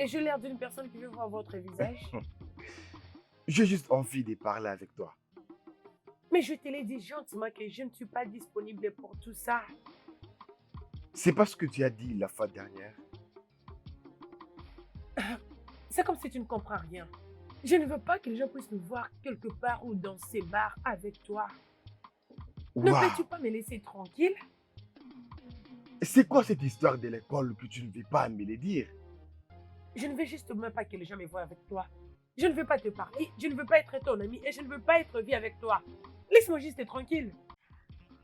Et j'ai l'air d'une personne qui veut voir votre visage. J'ai juste envie de parler avec toi. Mais je te l'ai dit gentiment que je ne suis pas disponible pour tout ça. C'est pas ce que tu as dit la fois dernière. C'est comme si tu ne comprends rien. Je ne veux pas que les gens puissent me voir quelque part ou dans ces bars avec toi. Ne Waouh. peux-tu pas me laisser tranquille? C'est quoi cette histoire de l'école que tu ne veux pas me le dire? Je ne veux juste même pas que les gens me voient avec toi. Je ne veux pas te parler, je ne veux pas être ton ami et je ne veux pas être vie avec toi. Laisse-moi juste tranquille.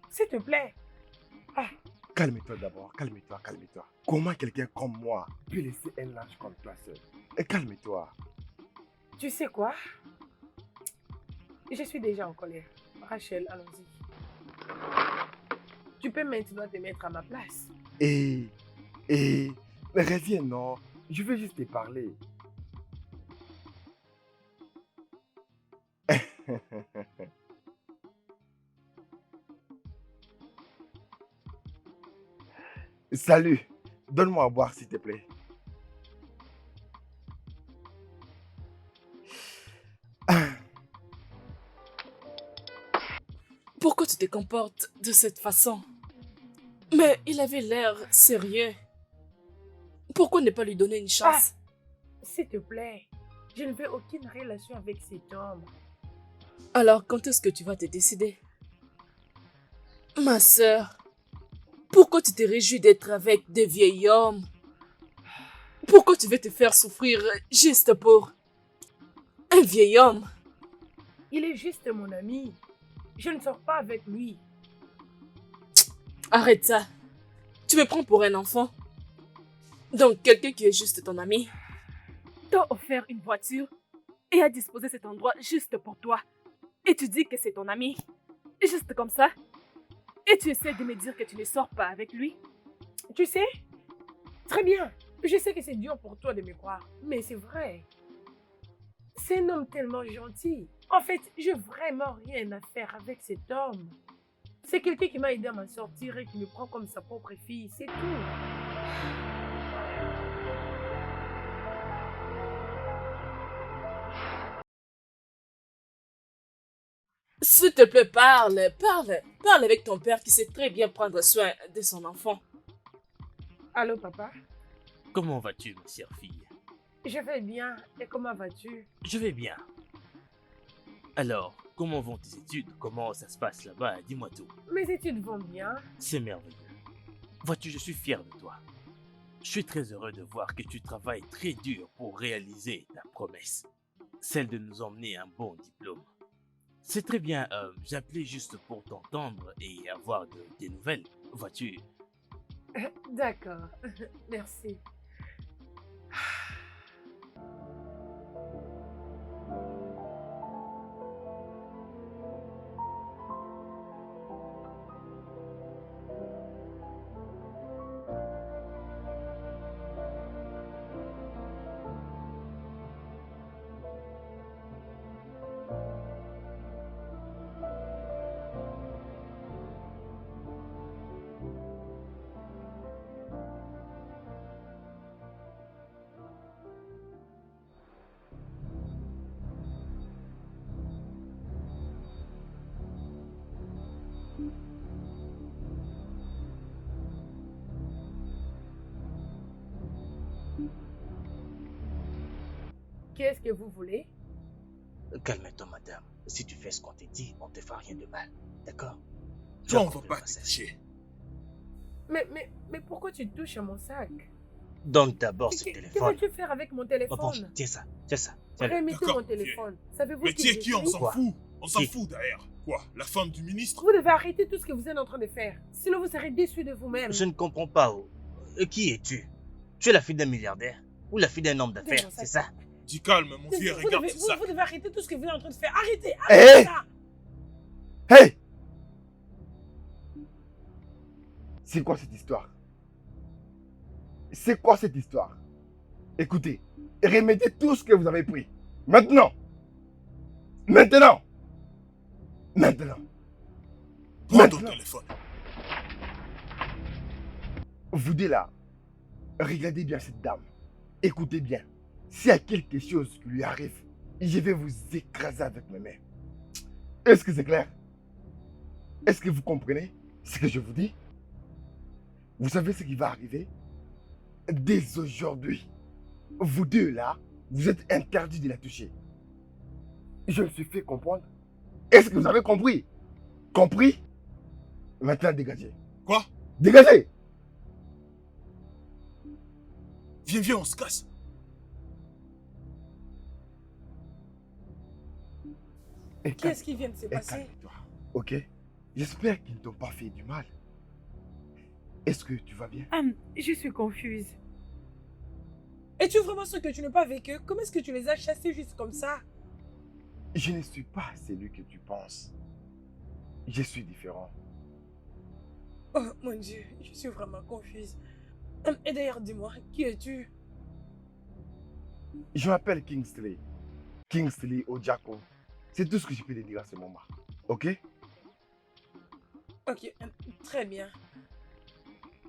S'il te plaît. Ah, Calme-toi d'abord, calme-toi, calme-toi. Comment quelqu'un comme moi peut laisser un ange comme toi seul? Et calme-toi. tu sais quoi? Je suis déjà en colère. Rachel, allons-y. Tu peux maintenant te mettre à ma place. Mais reviens, non. Je veux juste te parler. Salut. Donne-moi à boire, s'il te plaît. Pourquoi tu te comportes de cette façon? Mais il avait l'air sérieux. Pourquoi ne pas lui donner une chance? S'il te plaît. Je ne veux aucune relation avec cet homme. Alors, quand est-ce que tu vas te décider? Ma sœur, pourquoi tu te réjouis d'être avec des vieils hommes? Pourquoi tu veux te faire souffrir juste pour un vieil homme? Il est juste mon ami. Je ne sors pas avec lui. Arrête ça. Tu me prends pour un enfant. Donc, quelqu'un qui est juste ton ami t'a offert une voiture et a disposé cet endroit juste pour toi. Et tu dis que c'est ton ami. Juste comme ça. Et tu essaies de me dire que tu ne sors pas avec lui. Tu sais? Très bien. Je sais que c'est dur pour toi de me croire, mais c'est vrai. C'est un homme tellement gentil. En fait, j'ai vraiment rien à faire avec cet homme. C'est quelqu'un qui m'a aidé à m'en sortir et qui me prend comme sa propre fille, c'est tout. S'il te plaît, parle avec ton père qui sait très bien prendre soin de son enfant. Allô, papa? Comment vas-tu, ma chère fille? Je vais bien. Et comment vas-tu? Je vais bien. Alors, comment vont tes études? Comment ça se passe là-bas? Dis-moi tout. Mes études vont bien. C'est merveilleux. Vois-tu, je suis fier de toi. Je suis très heureux de voir que tu travailles très dur pour réaliser ta promesse. Celle de nous emmener un bon diplôme. C'est très bien, j'appelais juste pour t'entendre et avoir des nouvelles. Vois-tu, D'accord. Merci. Qu'est-ce que vous voulez? calme-toi, madame. Si tu fais ce qu'on t'a dit, on te fera rien de mal. D'accord? Toi, on Tu as va pas compris, te toucher. Mais pourquoi tu touches à mon sac? Donne d'abord ce Que téléphone. veux-tu faire avec mon Oh, bon, téléphone? tiens ça, tiens ça. Tiens-le. Remettez D'accord, mon téléphone. Savez-vous Mais qui tu es je qui? On suis? s'en Quoi? fout. On s'en Qui? fout derrière. Quoi? La femme du ministre? Vous devez arrêter tout ce que vous êtes en train de faire. Sinon, vous serez déçus de vous-même. Je ne comprends pas. Qui es-tu? Tu es la fille d'un milliardaire ou la fille d'un homme d'affaires, Désolé, c'est ça? Dis calme, mon vieux, Vous regarde devez, ce sac. vous devez arrêter tout ce que vous êtes en train de faire. Arrêtez! Hé! Arrêtez ça! Hey! C'est quoi cette histoire? C'est quoi cette histoire? Écoutez, remettez tout ce que vous avez pris. Maintenant! Maintenant! Maintenant! Prends ton Maintenant. téléphone. Vous deux là, regardez bien cette dame. Écoutez bien. S'il y a quelque chose qui lui arrive, je vais vous écraser avec mes mains. Est-ce que c'est clair? Est-ce que vous comprenez ce que je vous dis? Vous savez ce qui va arriver? Dès aujourd'hui, vous deux là, vous êtes interdits de la toucher. Je me suis fait comprendre. Est-ce que vous avez compris? Compris? Maintenant, dégagez. Quoi? Dégagez! Viens, on se casse. Et Qu'est-ce qui vient de se passer? calme-toi, ok? J'espère qu'ils ne t'ont pas fait du mal. Est-ce que tu vas bien? Je suis confuse. Es-tu vraiment sûr que tu n'es pas avec eux? Comment est-ce que tu les as chassés juste comme ça? Je ne suis pas celui que tu penses. Je suis différent. Oh mon Dieu, je suis vraiment confuse. Et d'ailleurs, dis-moi, qui es-tu? Je m'appelle Kingsley. Kingsley Ojako. C'est tout ce que je peux te dire à ce moment. Ok? Ok, très bien.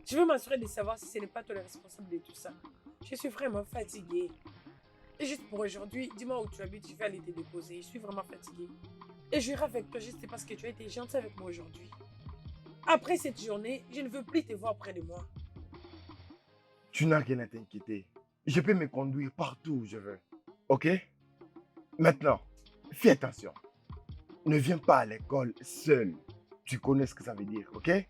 Je veux m'assurer de savoir si ce n'est pas toi le responsable de tout ça. Je suis vraiment fatiguée. Et juste pour aujourd'hui, dis-moi où tu habites, je vais aller te déposer. Je suis vraiment fatiguée. Et je irai avec toi juste parce que tu as été gentil avec moi aujourd'hui. Après cette journée, je ne veux plus te voir près de moi. Tu n'as rien à t'inquiéter. Je peux me conduire partout où je veux. Ok? Maintenant, fais attention. Ne viens pas à l'école seul. Tu connais ce que ça veut dire, ok?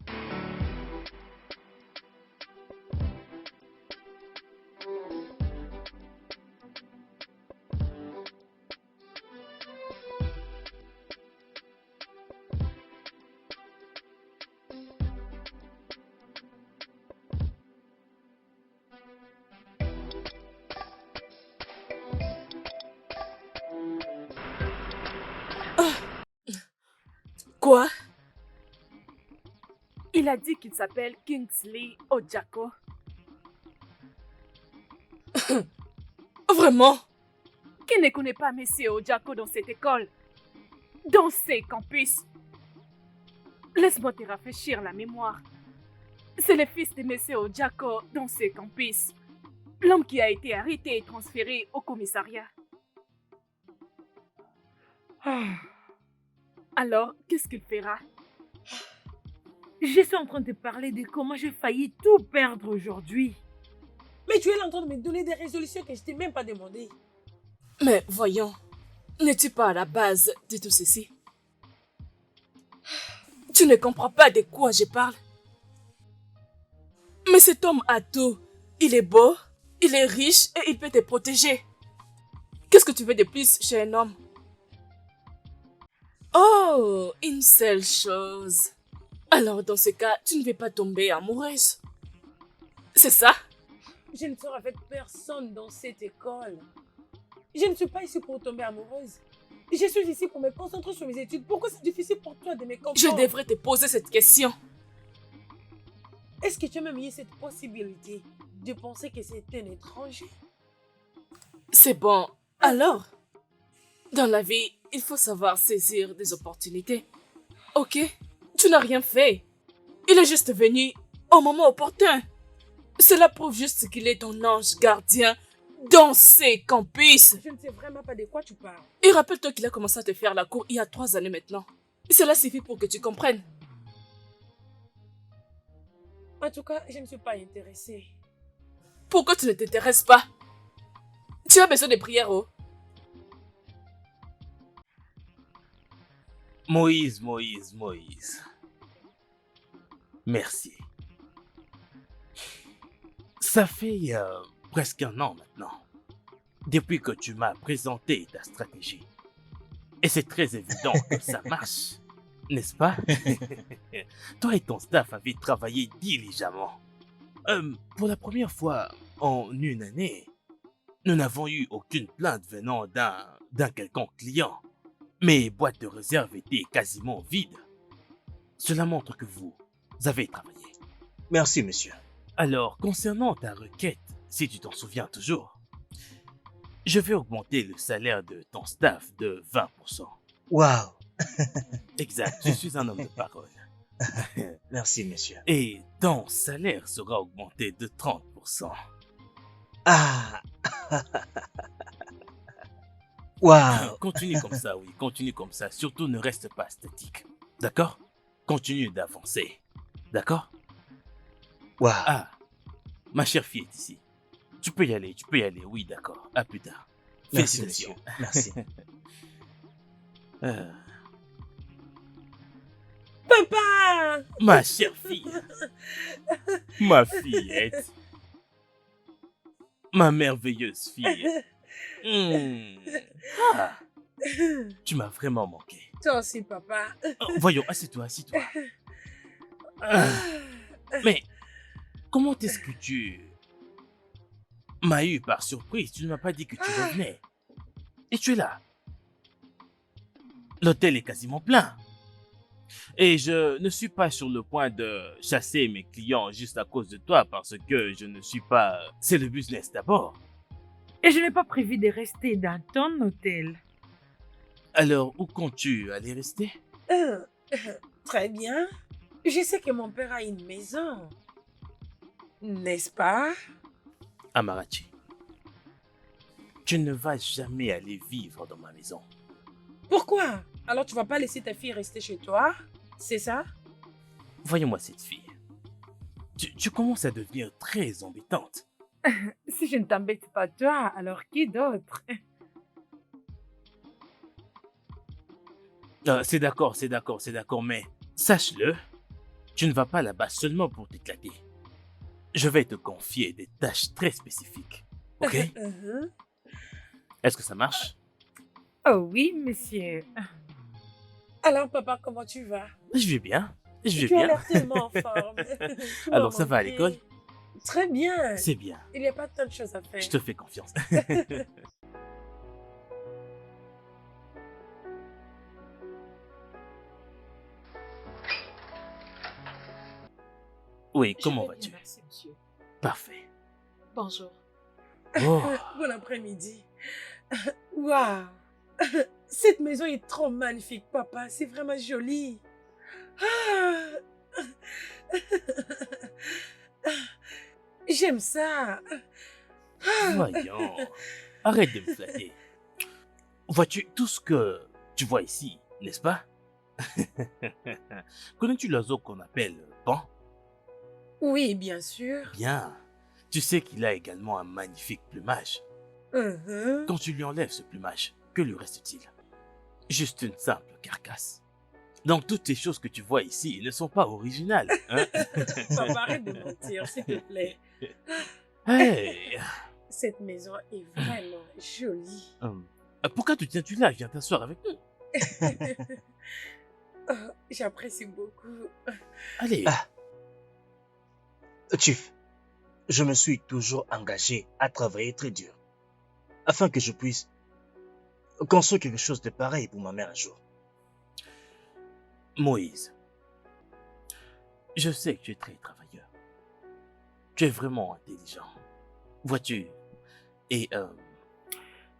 Quoi? Il a dit qu'il s'appelle Kingsley Ojako. Vraiment? Qui ne connaît pas Monsieur Ojako dans cette école? Dans ces campus? Laisse-moi te rafraîchir la mémoire. C'est le fils de Monsieur Ojako dans ces campus. L'homme qui a été arrêté et transféré au commissariat. Alors, qu'est-ce qu'il fera? Je suis en train de parler de comment j'ai failli tout perdre aujourd'hui. Mais tu es là en train de me donner des résolutions que je t'ai même pas demandées. Mais voyons, n'es-tu pas à la base de tout ceci? Tu ne comprends pas de quoi je parle? Mais cet homme a tout. Il est beau, il est riche et il peut te protéger. Qu'est-ce que tu veux de plus chez un homme? Oh, une seule chose. Alors dans ce cas, tu ne veux pas tomber amoureuse. C'est ça? Je ne sors avec personne dans cette école. Je ne suis pas ici pour tomber amoureuse. Je suis ici pour me concentrer sur mes études. Pourquoi c'est difficile pour toi de me comprendre? Je devrais te poser cette question. Est-ce que tu as même eu cette possibilité de penser que c'est un étranger? C'est bon. Alors, dans la vie, il faut savoir saisir des opportunités. Ok? Tu n'as rien fait. Il est juste venu au moment opportun. Cela prouve juste qu'il est ton ange gardien dans ces campus. Je ne sais vraiment pas de quoi tu parles. Et rappelle-toi qu'il a commencé à te faire la cour il y a 3 années maintenant. Cela suffit pour que tu comprennes. En tout cas, je ne suis pas intéressée. Pourquoi tu ne t'intéresses pas? Tu as besoin de prières, oh? Moïse. Merci. Ça fait presque un an maintenant, depuis que tu m'as présenté ta stratégie. Et c'est très évident que ça marche, n'est-ce pas? Toi et ton staff avez travaillé diligemment. Pour la première fois en une année, nous n'avons eu aucune plainte venant d'un quelconque client. Mes boîtes de réserve étaient quasiment vides. Cela montre que vous avez travaillé. Merci, monsieur. Alors, concernant ta requête, si tu t'en souviens toujours, je vais augmenter le salaire de ton staff de 20%. Waouh. Exact, je suis un homme de parole. Merci, monsieur. Et ton salaire sera augmenté de 30%. Ah, Waouh! Continue comme ça, oui, continue comme ça. Surtout ne reste pas statique. D'accord? Continue d'avancer. D'accord? Waouh! Ah, ma chère fille est ici. Tu peux y aller, oui, d'accord. À plus tard. Merci, Félicitations. monsieur. Merci. Euh, Papa! ma chère fille. Ma fillette. Ma merveilleuse fille. Hmm. Ah, tu m'as vraiment manqué. Toi aussi, papa. Voyons, assieds-toi, assieds-toi. Ah, mais comment est-ce que tu m'as eu par surprise? Tu ne m'as pas dit que tu revenais. Et tu es là. L'hôtel est quasiment plein. Et je ne suis pas sur le point de chasser mes clients juste à cause de toi parce que je ne suis pas... C'est le business d'abord. Et je n'ai pas prévu de rester dans ton hôtel. Alors, où comptes-tu aller rester? Très bien. Je sais que mon père a une maison. N'est-ce pas? Amarachi, tu ne vas jamais aller vivre dans ma maison. Pourquoi? Alors tu vas pas laisser ta fille rester chez toi? C'est ça? Voyons-moi cette fille. Tu commences à devenir très embêtante. Si je ne t'embête pas toi, alors qui d'autre? C'est d'accord, mais sache-le, tu ne vas pas là-bas seulement pour t'éclater. Je vais te confier des tâches très spécifiques. Ok? Est-ce que ça marche? Oh oui, monsieur. Alors papa, comment tu vas? Je vais bien. Je vais Tu as bien. l'air tellement en forme. Tu m'as Alors ça va à manqué. l'école? Très bien. C'est bien. Il n'y a pas tant de choses à faire. Je te fais confiance. Oui, comment Je vais vas-tu? bien, merci, monsieur. Parfait. Bonjour. Oh, Bon après-midi. Waouh! Cette maison est trop magnifique, papa. C'est vraiment joli. Ah! J'aime ça. Ah! voyons. Arrête de me flatter. Vois-tu tout ce que tu vois ici, n'est-ce pas? Connais-tu l'oiseau qu'on appelle pan? Oui, bien sûr. Bien. Tu sais qu'il a également un magnifique plumage. Mhm. Quand tu lui enlèves ce plumage, que lui reste-t-il? Juste une simple carcasse. Donc toutes ces choses que tu vois ici ne sont pas originales, hein? Papa, arrête de mentir, s'il te plaît. Hey! Cette maison est vraiment jolie. Pourquoi te tiens-tu là? Viens t'asseoir avec nous. Oh, j'apprécie beaucoup. Allez. Ah. Chief, je me suis toujours engagé à travailler très dur afin que je puisse construire quelque chose de pareil pour ma mère un jour. Moïse, je sais que tu es très travailleur. Tu es vraiment intelligent. Vois-tu? Et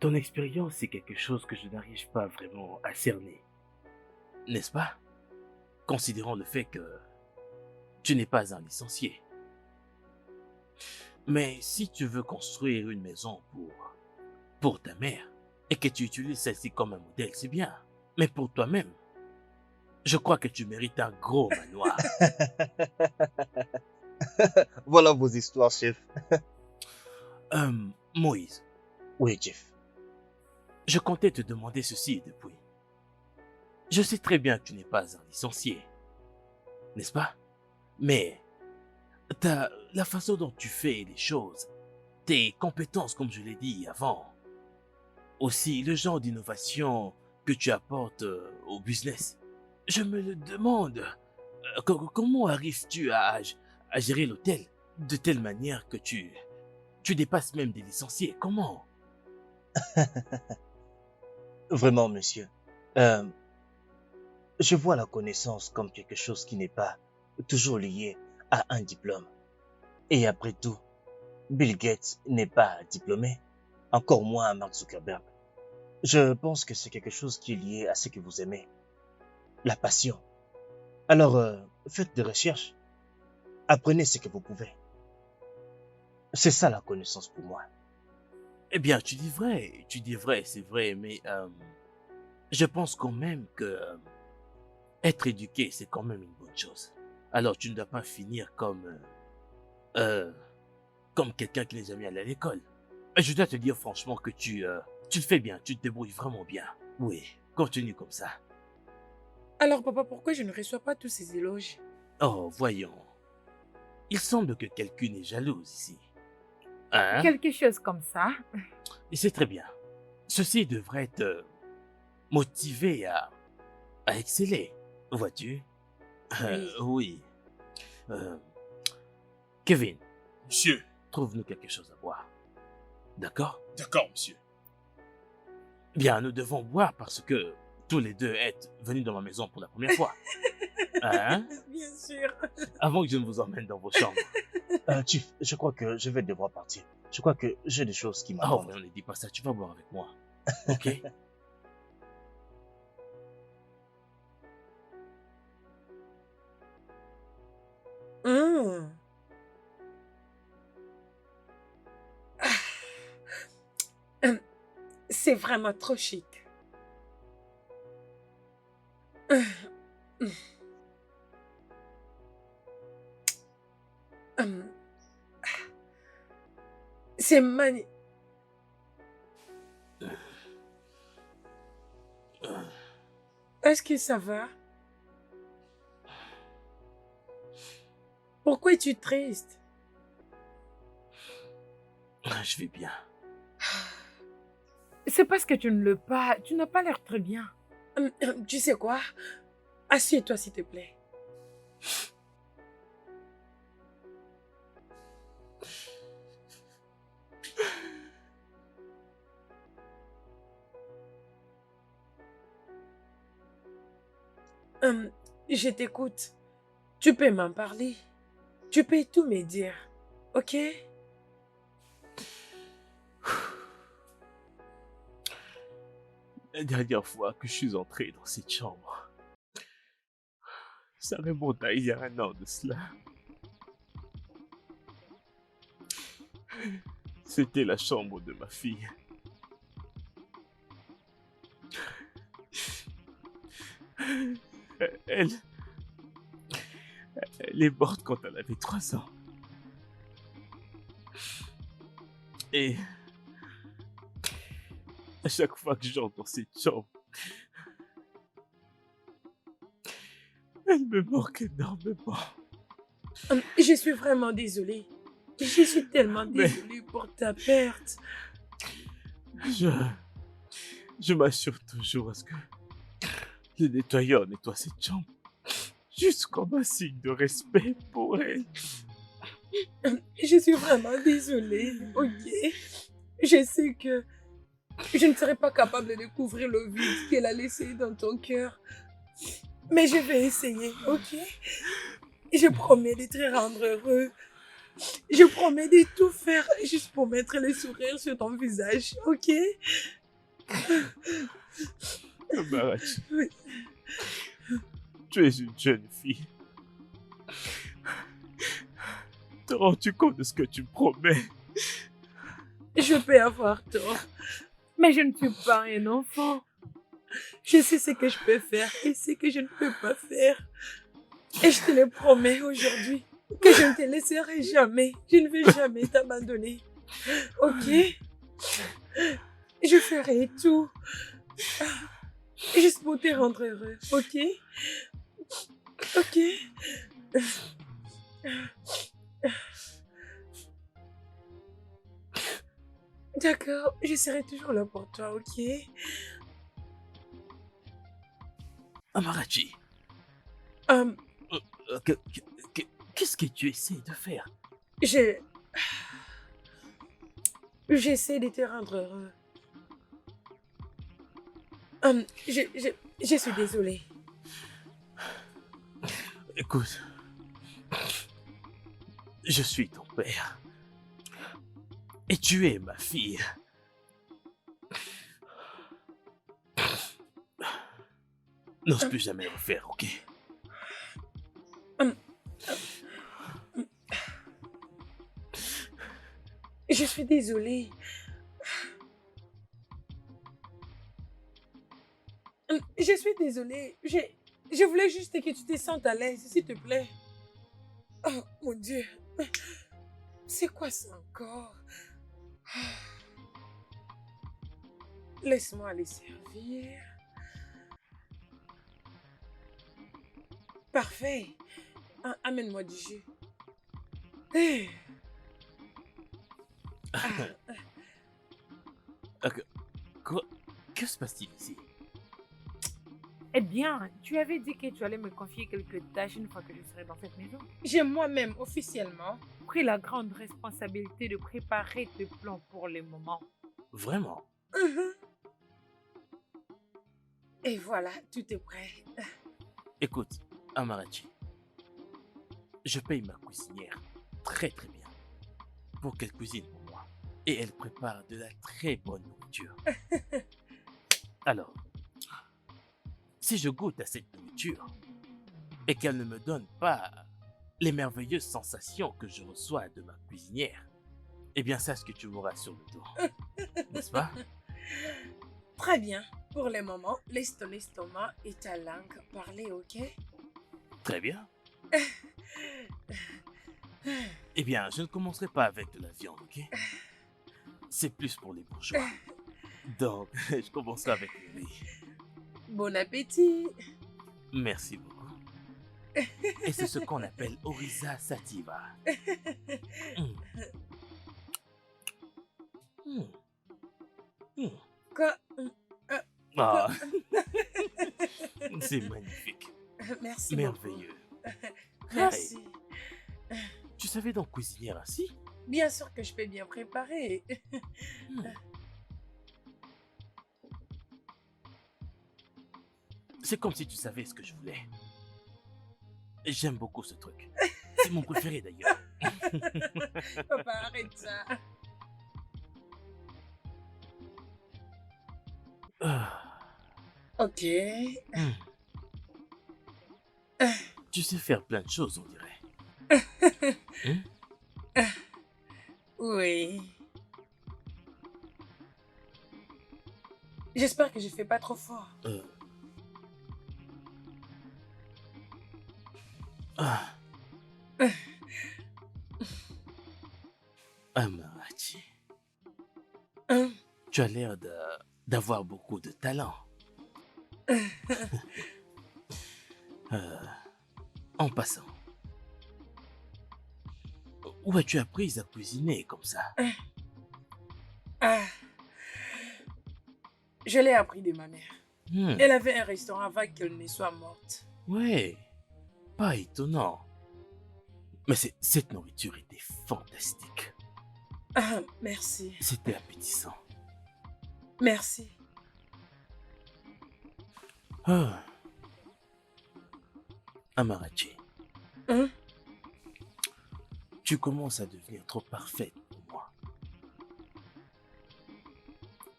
ton expérience, c'est quelque chose que je n'arrive pas vraiment à cerner. N'est-ce pas? Considérant le fait que tu n'es pas un licencié. Mais si tu veux construire une maison pour ta mère et que tu utilises celle-ci comme un modèle, c'est bien. Mais pour toi-même, je crois que tu mérites un gros manoir. Voilà vos histoires, chef. Moïse, Oui, Chief. je comptais te demander ceci depuis. Je sais très bien que tu n'es pas un licencié, n'est-ce pas? Mais la façon dont tu fais les choses, tes compétences, comme je l'ai dit avant, aussi le genre d'innovation que tu apportes au business, je me le demande. Comment arrives-tu à gérer l'hôtel de telle manière que tu dépasses même des licenciés? Comment? Vraiment, monsieur. Je vois la connaissance comme quelque chose qui n'est pas toujours lié à un diplôme. Et après tout, Bill Gates n'est pas diplômé, encore moins Mark Zuckerberg. Je pense que c'est quelque chose qui est lié à ce que vous aimez, la passion. Alors, faites des recherches, apprenez ce que vous pouvez. C'est ça la connaissance pour moi. Eh bien, tu dis vrai, c'est vrai, mais je pense quand même que être éduqué, c'est quand même une bonne chose. Alors, tu ne dois pas finir euh, comme quelqu'un qui n'est jamais allé à l'école. Et je dois te dire franchement que tu le fais bien, tu te débrouilles vraiment bien. Oui, continue comme ça. Alors, papa, pourquoi je ne reçois pas tous ces éloges? Oh, voyons. Il semble que quelqu'un est jalouse ici. Hein? Quelque chose comme ça. Et c'est très bien. Ceci devrait te motiver à exceller, vois-tu? Oui. Oui. Euh, Kevin, Monsieur. trouve-nous quelque chose à boire. D'accord? D'accord, monsieur. Bien, nous devons boire parce que tous les deux êtes venus dans ma maison pour la première fois. Hein? Bien sûr. Avant que je ne vous emmène dans vos chambres. Chief, je crois que je vais devoir partir. Je crois que j'ai des choses qui Oh, m'attendent. voyons, ne dis pas ça, tu vas boire avec moi. Ok? Hum. C'est vraiment trop chic. Hum. C'est magnifique. Est-ce que ça va? Pourquoi es-tu triste? Je vais bien. C'est parce que tu ne le pas. Tu n'as pas l'air très bien. Tu sais quoi? Assieds-toi, s'il te plaît. Je t'écoute. Tu peux m'en parler. Tu peux tout me dire. Ok? La dernière fois que je suis entré dans cette chambre, ça remonte à il y a 1 an de cela. C'était la chambre de ma fille. Elle est morte quand elle avait 3 ans. Et à chaque fois que j'entre dans cette chambre, elle me manque énormément. Je suis vraiment désolée. Je suis tellement Mais- désolée pour ta perte. Je m'assure toujours à ce que le nettoyeur nettoie cette chambre. Juste comme un signe de respect pour elle. Je suis vraiment désolée, ok? Je sais que je ne serai pas capable de couvrir le vide qu'elle a laissé dans ton cœur. Mais je vais essayer, ok? Je promets de te rendre heureux. Je promets de tout faire juste pour mettre le sourire sur ton visage, ok? Marachi, Oui. tu es une jeune fille. Te rends-tu compte de ce que tu me promets? Je peux avoir tort. Mais je ne suis pas un enfant. Je sais ce que je peux faire et ce que je ne peux pas faire. Et je te le promets aujourd'hui que je ne te laisserai jamais. Je ne vais jamais t'abandonner. Ok? Je ferai tout. Juste pour te rendre heureux. Ok? Ok? D'accord, je serai toujours là pour toi, ok? Amarachi, Euh, qu'est-ce que tu essaies de faire? J'essaie de te rendre heureux. Je suis désolée. Écoute, je suis ton père. Et tu es ma fille. N'ose plus jamais le faire, ok? Je suis désolée. Je suis désolée. Je voulais juste que tu te sentes à l'aise, s'il te plaît. Oh, mon Dieu. C'est quoi ça encore? Laisse-moi les servir. Parfait. Amène-moi du jus. Eh. Quoi? Que se passe-t-il ici? Eh bien, tu avais dit que tu allais me confier quelques tâches une fois que je serai dans cette maison. J'ai moi-même officiellement Pris la grande responsabilité de préparer tes plans pour le moment. Vraiment? Et voilà, tout est prêt. Écoute, Amarachi, je paye ma cuisinière très très bien pour qu'elle cuisine pour moi. Et elle prépare de la très bonne nourriture. Alors, si je goûte à cette nourriture et qu'elle ne me donne pas les merveilleuses sensations que je reçois de ma cuisinière, eh bien sache que tu m'auras sur le dos. N'est-ce pas? Très bien. Pour le moment, laisse ton estomac et ta langue parler, ok? Très bien. Eh bien, je ne commencerai pas avec de la viande, ok? C'est plus pour les bourgeois. Donc, je commencerai avec le riz. Bon appétit. Merci beaucoup. Et c'est ce qu'on appelle Orisa Sativa. Mm. Mm. Quoi? Ah. C'est magnifique. Merci Merveilleux. beaucoup. Merci. Tu savais donc cuisiner ainsi? Bien sûr que je peux bien préparer. Mm. C'est comme si tu savais ce que je voulais. J'aime beaucoup ce truc. C'est mon préféré d'ailleurs. Papa, arrête ça. Ah. Ok. Mm. Tu sais faire plein de choses, on dirait. Oui. J'espère que je fais pas trop fort. Ah. Amarachi, Hein? tu as l'air d'avoir beaucoup de talent. En passant, où as-tu appris à cuisiner comme ça? Ah. Je l'ai appris de ma mère. Elle avait un restaurant avant qu'elle ne soit morte. Ouais, pas étonnant. Mais cette nourriture était fantastique. Ah, merci. C'était appétissant. Merci. Ah. Amarachi, Hein? tu commences à devenir trop parfaite pour moi.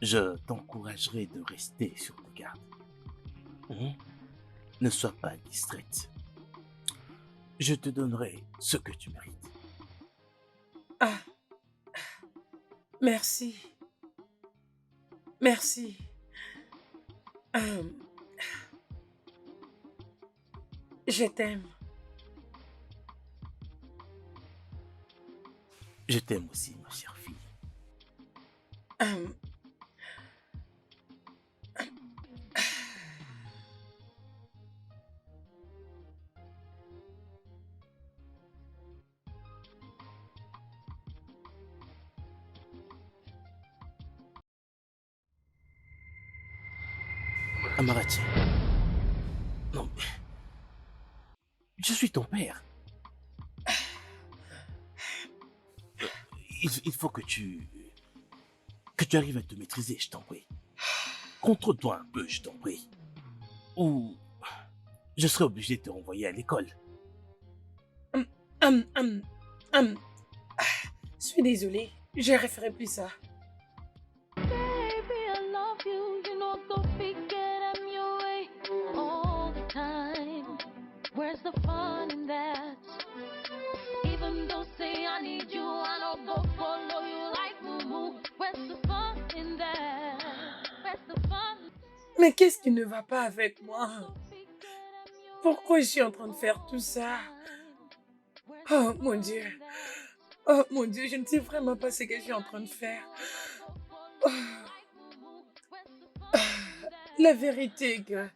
Je t'encouragerai de rester sur tes gardes. Ne sois pas distraite. Je te donnerai ce que tu mérites. Ah. Merci. Merci. Je t'aime. Je t'aime aussi, ma chère fille. Amarachi. Non, mais... Je suis ton père. Il faut que tu arrives à te maîtriser, je t'en prie. Contrôle-toi un peu, je t'en prie. Ou je serai obligé de te renvoyer à l'école. Je suis désolée. Je ne referai plus ça. Baby, I love you. You know, go forget I'm your way all the time. Where's the fun in that? Even though say I need you, I don't go follow you like moo moo. Where's the fun in that? Where's the fun? Mais qu'est-ce qui ne va pas avec moi? Pourquoi je suis en train de faire tout ça? Oh mon Dieu. Oh mon Dieu, je ne sais vraiment pas ce que je suis en train de faire. Oh, la vérité est que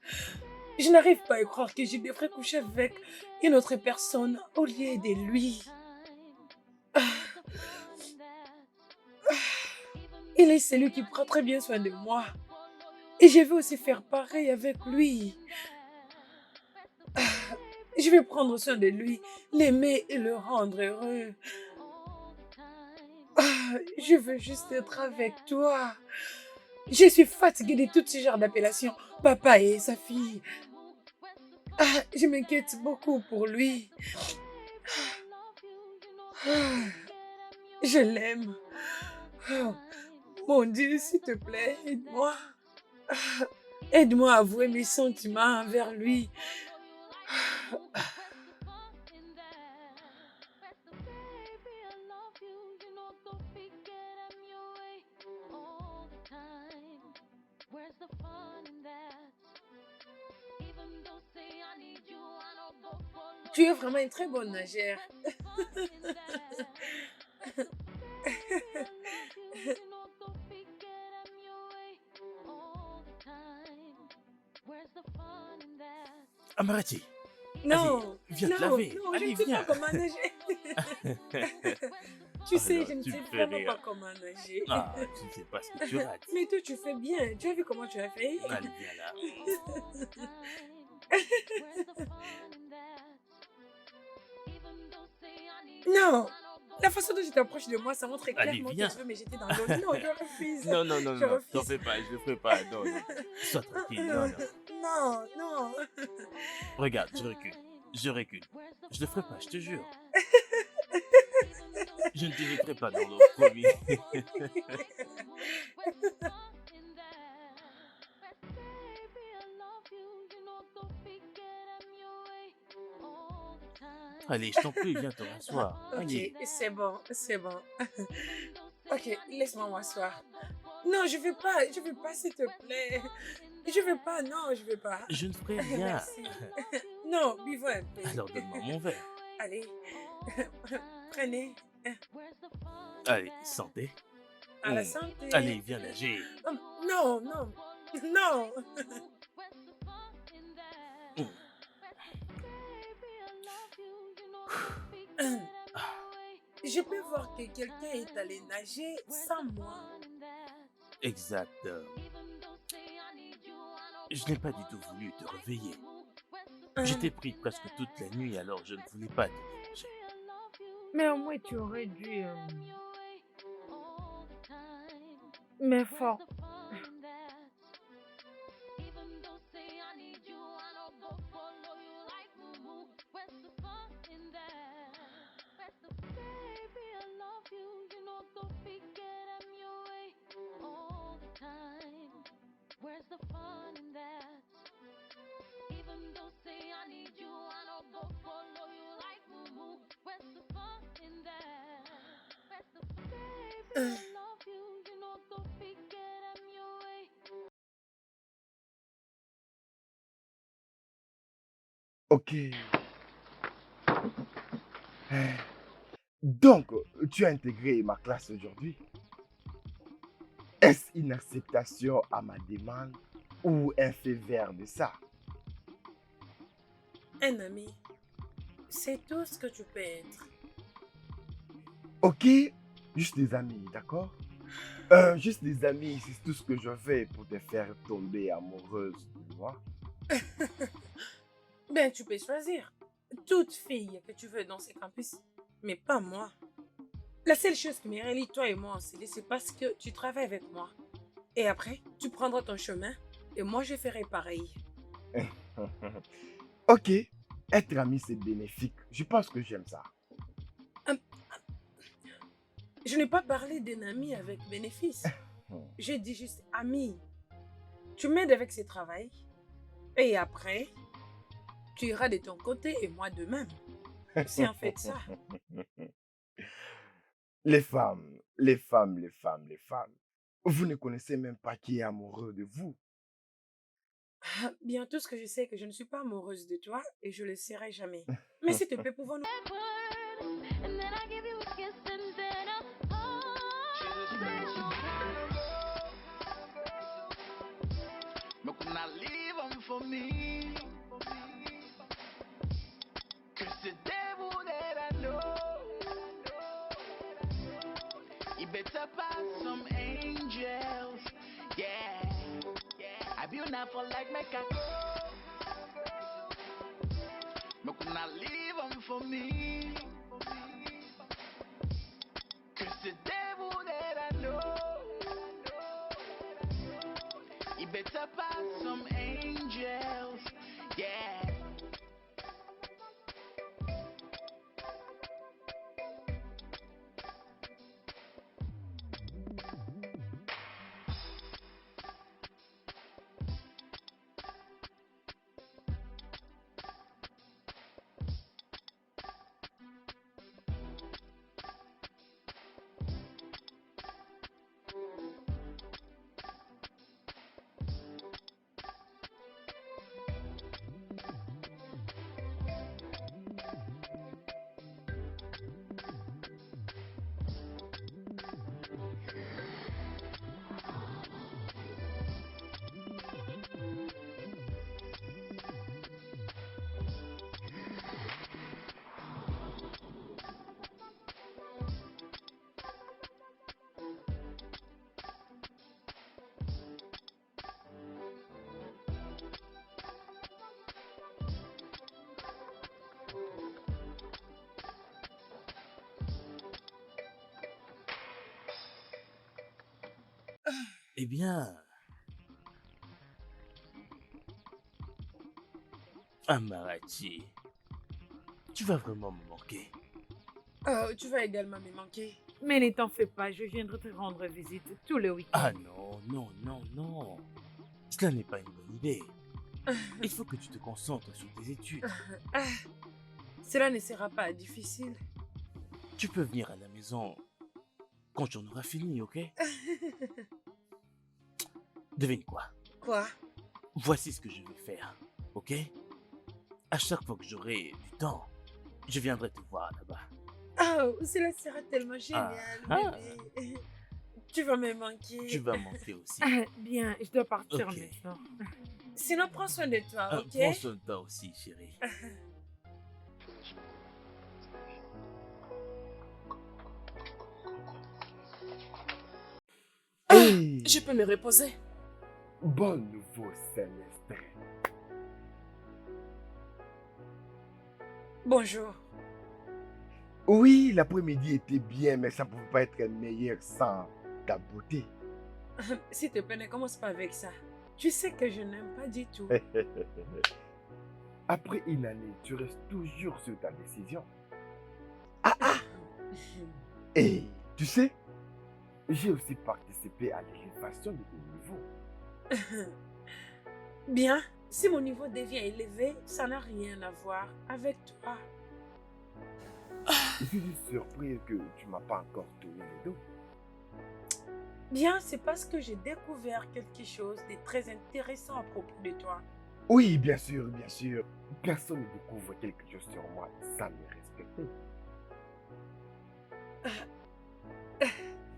je n'arrive pas à croire que je devrais coucher avec une autre personne au lieu de lui. Il est celui qui prend très bien soin de moi. Et je vais aussi faire pareil avec lui. Je vais prendre soin de lui, l'aimer et le rendre heureux. Je veux juste être avec toi. Je suis fatiguée de tout ce genre d'appellations. Papa et sa fille. Je m'inquiète beaucoup pour lui. Je l'aime. Oh, mon Dieu, s'il te plaît, aide-moi. Aide-moi à avouer mes sentiments envers lui. Tu es vraiment une très bonne nagère. Amarachi, Non, viens te non, laver. non, je Allez, ne sais viens. pas comment nager. Tu sais, Alors, je ne tu sais fais vraiment rire. pas comment nager. Ah, tu ne sais pas ce que tu rates. Mais toi, tu fais bien. Tu as vu comment tu as fait? Allez, viens là. Non, la façon dont tu t'approches de moi, ça montre Allez, clairement que viens. tu veux me jeter dans l'eau. Non, je refuse. Non, non, non, Je non, t'en refuse. fais pas, je le ferai pas. Non, non. Sois tranquille, non, non. Non, non. Regarde, je recule. Je recule. Je le ferai pas, je te jure. Je ne te mettrai pas dans l'eau, promis. Allez, je t'en prie, viens te rasseoir. Allez. Ok, c'est bon, c'est bon. Ok, laisse-moi m'asseoir. Non, je veux pas, s'il te plaît. Je veux pas, non, je veux pas. Je ne ferai rien. Merci. Non, buvons un peu. Alors donne-moi mon verre. Allez, prenez. Allez, santé. À la santé. Allez, viens nager. Non, non, non. Je peux voir que quelqu'un est allé nager sans moi. Exact. Je n'ai pas du tout voulu te réveiller. J'étais pris presque toute la nuit, alors je ne voulais pas te déranger. Mais au moins, tu aurais dû... Mais fort. Ok. Donc, tu as intégré ma classe aujourd'hui. Est-ce une acceptation à ma demande ou un fait vert de ça? Un ami, c'est tout ce que tu peux être. Ok, juste des amis, d'accord? Juste des amis, c'est tout ce que je fais pour te faire tomber amoureuse de moi. Ben, tu peux choisir toute fille que tu veux dans ces campus, mais pas moi. La seule chose qui me relie toi et moi ensemble, c'est parce que tu travailles avec moi. Et après, tu prendras ton chemin et moi, je ferai pareil. Ok, être ami, c'est bénéfique. Je pense que j'aime ça. Je n'ai pas parlé d'un ami avec bénéfice. J'ai dit juste ami. Tu m'aides avec ce travail. Et après, tu iras de ton côté et moi de même. C'est en fait ça. Les femmes, les femmes, les femmes, les femmes. Vous ne connaissez même pas qui est amoureux de vous. Bien, tout ce que je sais, que je ne suis pas amoureuse de toi et je le serai jamais. Mais s'il te plaît, pouvons-nous... And then I give you a kiss and then a Me could not leave him for me. Cause the devil that I know, he better pass some angels. Yeah, I be not for like Mecca. Me could not leave him for me. Cause the devil that I know, he better pass some angels. Yeah. Eh bien... Amarachi, tu vas vraiment me manquer. Tu vas également me manquer. Mais ne t'en fais pas, je viendrai te rendre visite tout le week-end. Ah non, non, non, non. Cela n'est pas une bonne idée. Il faut que tu te concentres sur tes études. Cela ne sera pas difficile. Tu peux venir à la maison quand tu en auras fini, ok? Devine quoi? Quoi? Voici ce que je vais faire, ok? À chaque fois que j'aurai du temps, je viendrai te voir là-bas. Oh, cela sera tellement génial, bébé. Tu vas me manquer. Tu vas manquer aussi. Bien, je dois partir Ok. maintenant. Sinon, prends soin de toi, ok? Prends soin de toi aussi, chérie. Hey, Je peux me reposer. bon nouveau semestre. Bonjour. Oui, l'après-midi était bien, mais ça ne pouvait pas être meilleur sans ta beauté. S'il te plaît, ne commence pas avec ça. Tu sais que je n'aime pas du tout. Après une année, tu restes toujours sur ta décision. Et tu sais, j'ai aussi participé à l'élévation de ton niveau. Bien, si mon niveau devient élevé, ça n'a rien à voir avec toi. Je suis juste surprise que tu m'as pas encore tourné le dos. Bien, c'est parce que j'ai découvert quelque chose de très intéressant à propos de toi. Oui, bien sûr, bien sûr. Personne ne découvre quelque chose sur moi sans me respecter.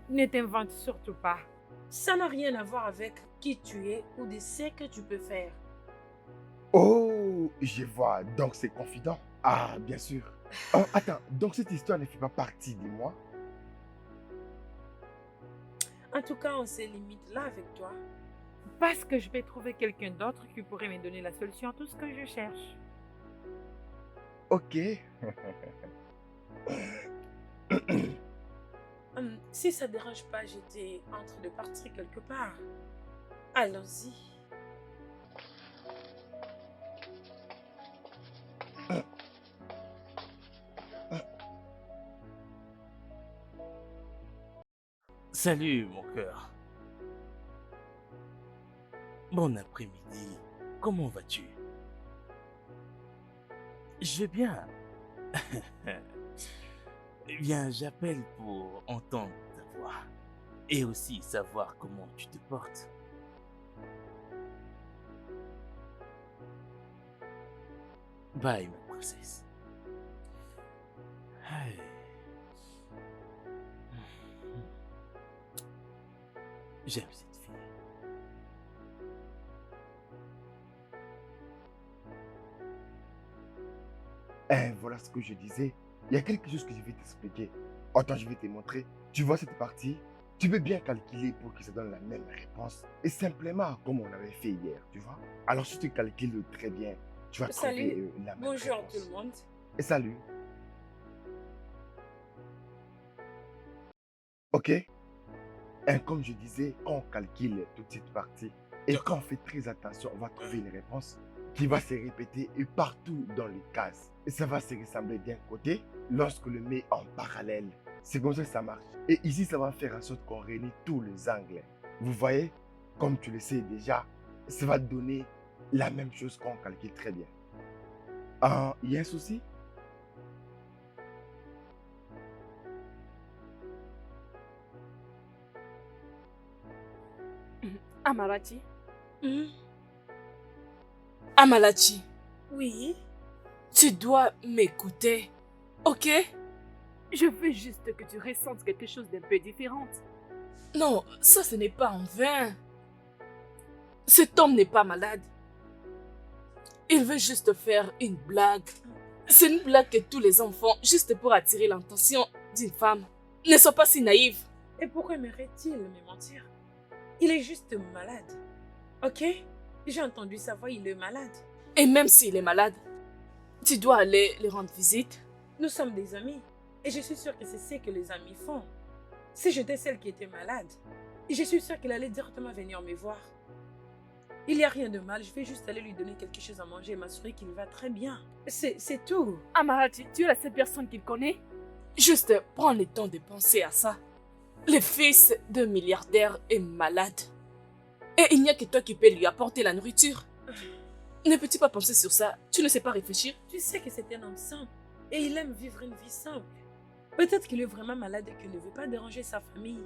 Ne t'invente surtout pas. Ça n'a rien à voir avec qui tu es ou de ce que tu peux faire. Oh, je vois. Donc c'est confident. Ah, bien sûr. Oh, attends, donc cette histoire ne fait pas partie de moi? En tout cas, on se limite là avec toi. Parce que je vais trouver quelqu'un d'autre qui pourrait me donner la solution à tout ce que je cherche. Ok. Si ça ne dérange pas, j'étais en train de partir quelque part. Allons-y. Salut, mon cœur. Bon après-midi. Comment vas-tu? Je vais bien. Eh bien, j'appelle pour entendre ta voix et aussi savoir comment tu te portes. Bye, ma princesse. Aïe. J'aime cette fille. Voilà ce que je disais. Il y a quelque chose que je vais t'expliquer. Attends, je vais te montrer. Tu vois cette partie? Tu peux bien calculer pour que ça donne la même réponse. Et simplement comme on avait fait hier, tu vois? Alors si tu calcules très bien, tu vas Salut. trouver la même Bonjour réponse. tout le monde. Et salut. Ok? Comme je disais, quand on calcule toute cette partie et quand on fait très attention, on va trouver une réponse qui va se répéter et partout dans les cases. Et ça va se ressembler d'un côté lorsque le met en parallèle. C'est comme ça que ça marche. Et ici, ça va faire en sorte qu'on réunit tous les angles. Vous voyez, comme tu le sais déjà, ça va donner la même chose qu'on calcule très bien. Il y a un souci? Amarati. Amalachi, Oui. tu dois m'écouter, ok? Je veux juste que tu ressentes quelque chose d'un peu différent. Non, ça ce n'est pas en vain. Cet homme n'est pas malade. Il veut juste faire une blague. C'est une blague que tous les enfants, juste pour attirer l'attention d'une femme. Ne sois pas si naïve. Et pourquoi aimerait-il me mentir? Il est juste malade. Ok? J'ai entendu sa voix, il est malade. Et même s'il est malade, tu dois aller lui rendre visite. Nous sommes des amis. Et je suis sûre que c'est ce que les amis font. Si j'étais celle qui était malade, je suis sûre qu'il allait directement venir me voir. Il n'y a rien de mal, je vais juste aller lui donner quelque chose à manger et m'assurer qu'il va très bien. C'est tout. Amarati, tu es la seule personne qu'il connaît. Juste prends le temps de penser à ça. Le fils d'un milliardaire est malade. Et il n'y a que toi qui peux lui apporter la nourriture. Ne peux-tu pas penser sur ça? Tu ne sais pas réfléchir? Tu sais que c'est un homme simple. Et il aime vivre une vie simple. Peut-être qu'il est vraiment malade et qu'il ne veut pas déranger sa famille.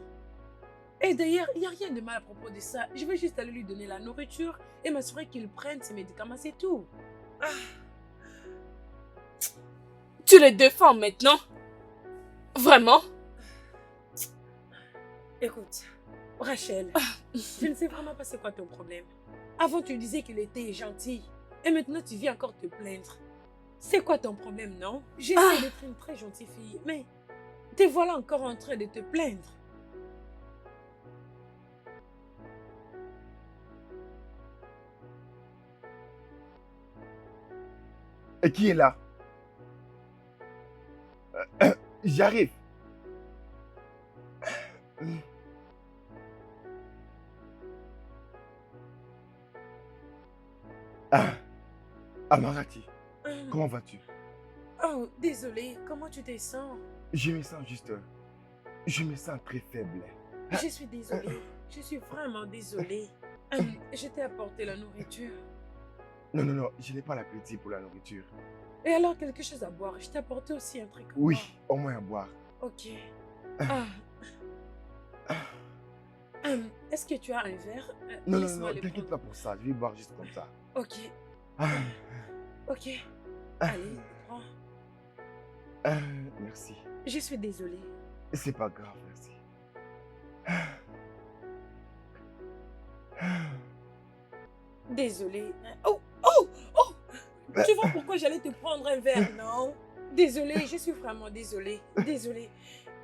Et d'ailleurs, il n'y a rien de mal à propos de ça. Je vais juste aller lui donner la nourriture et m'assurer qu'il prenne ses médicaments, c'est tout. Tu le défends maintenant? Vraiment? Écoute, Rachel, je ne sais vraiment pas c'est quoi ton problème. Avant, tu disais qu'il était gentil. Et maintenant, tu viens encore te plaindre. C'est quoi ton problème, non? J'essaie d'être une très gentille fille, mais te voilà encore en train de te plaindre. Et qui est là? J'arrive. Amarati, comment vas-tu? Oh, désolé, comment tu te sens? Je me sens juste... Je me sens très faible. Je suis désolée, je suis vraiment désolée. Je t'ai apporté la nourriture. Non, non, non, je n'ai pas l'appétit pour la nourriture. Et alors, quelque chose à boire? Je t'ai apporté aussi un truc à Oui, boire. au moins à boire. Ok. Est-ce que tu as un verre? Non, non, Laisse-moi non, le t'inquiète prendre. pas pour ça, je vais boire juste comme ça. Ok, Ah, ok. Allez, prends. merci. Je suis désolée. C'est pas grave, merci. Désolée. Oh, oh, oh! Tu vois pourquoi j'allais te prendre un verre, non? Désolée, je suis vraiment désolée. Désolée,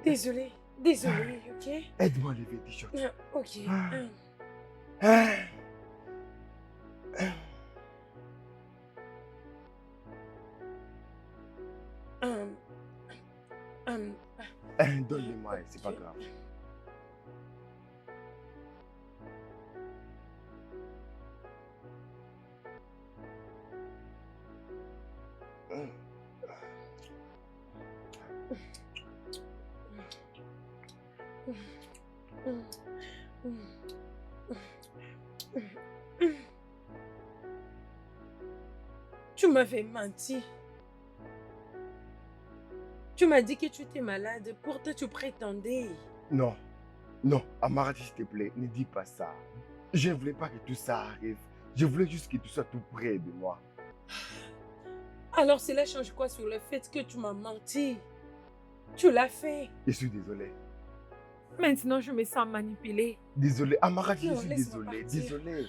désolée, désolée, ok? Aide-moi à lever tes shorts. Ok. Donne-les-moi, c'est pas grave. Tu m'avais menti. Tu m'as dit que tu étais malade, pourtant tu prétendais. Non, non, Amarati, s'il te plaît, ne dis pas ça. Je ne voulais pas que tout ça arrive. Je voulais juste que tu sois tout près de moi. Alors cela change quoi sur le fait que tu m'as menti? Tu l'as fait. Je suis désolé. Maintenant, je me sens manipulée. Désolé. Amara, je Non, suis laisse-moi désolé. partir. Désolé.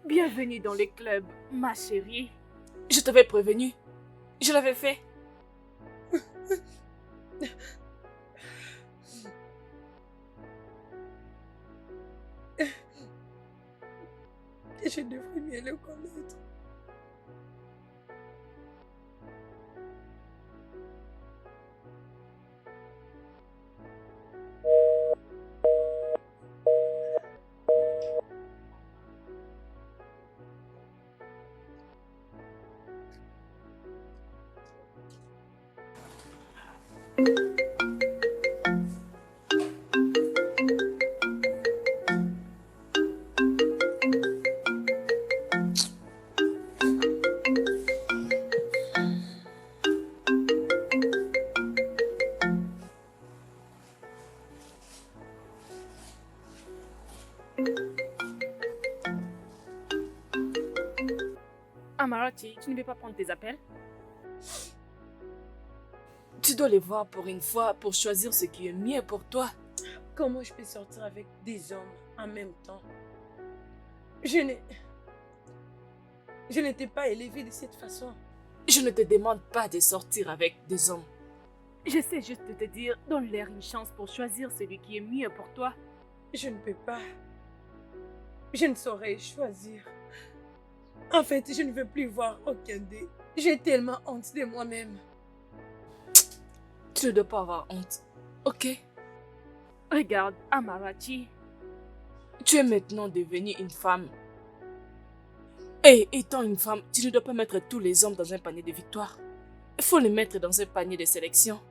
Bienvenue dans le club, ma chérie. Je t'avais prévenu. Je l'avais fait. Je devrais mieux le connaître. Amarachi, tu ne veux pas prendre tes appels? Tu dois les voir pour une fois pour choisir ce qui est mieux pour toi. Comment je peux sortir avec des hommes en même temps? Je n'étais pas élevée de cette façon. Je ne te demande pas de sortir avec des hommes. J'essaie juste de te dire, donne-leur une chance pour choisir celui qui est mieux pour toi. Je ne peux pas. Je ne saurais choisir. En fait, je ne veux plus voir aucun d'eux. J'ai tellement honte de moi-même. Tu ne dois pas avoir honte, ok? Regarde, Amarachi. Tu es maintenant devenue une femme. Et étant une femme, tu ne dois pas mettre tous les hommes dans un panier de victoire. Il faut les mettre dans un panier de sélection.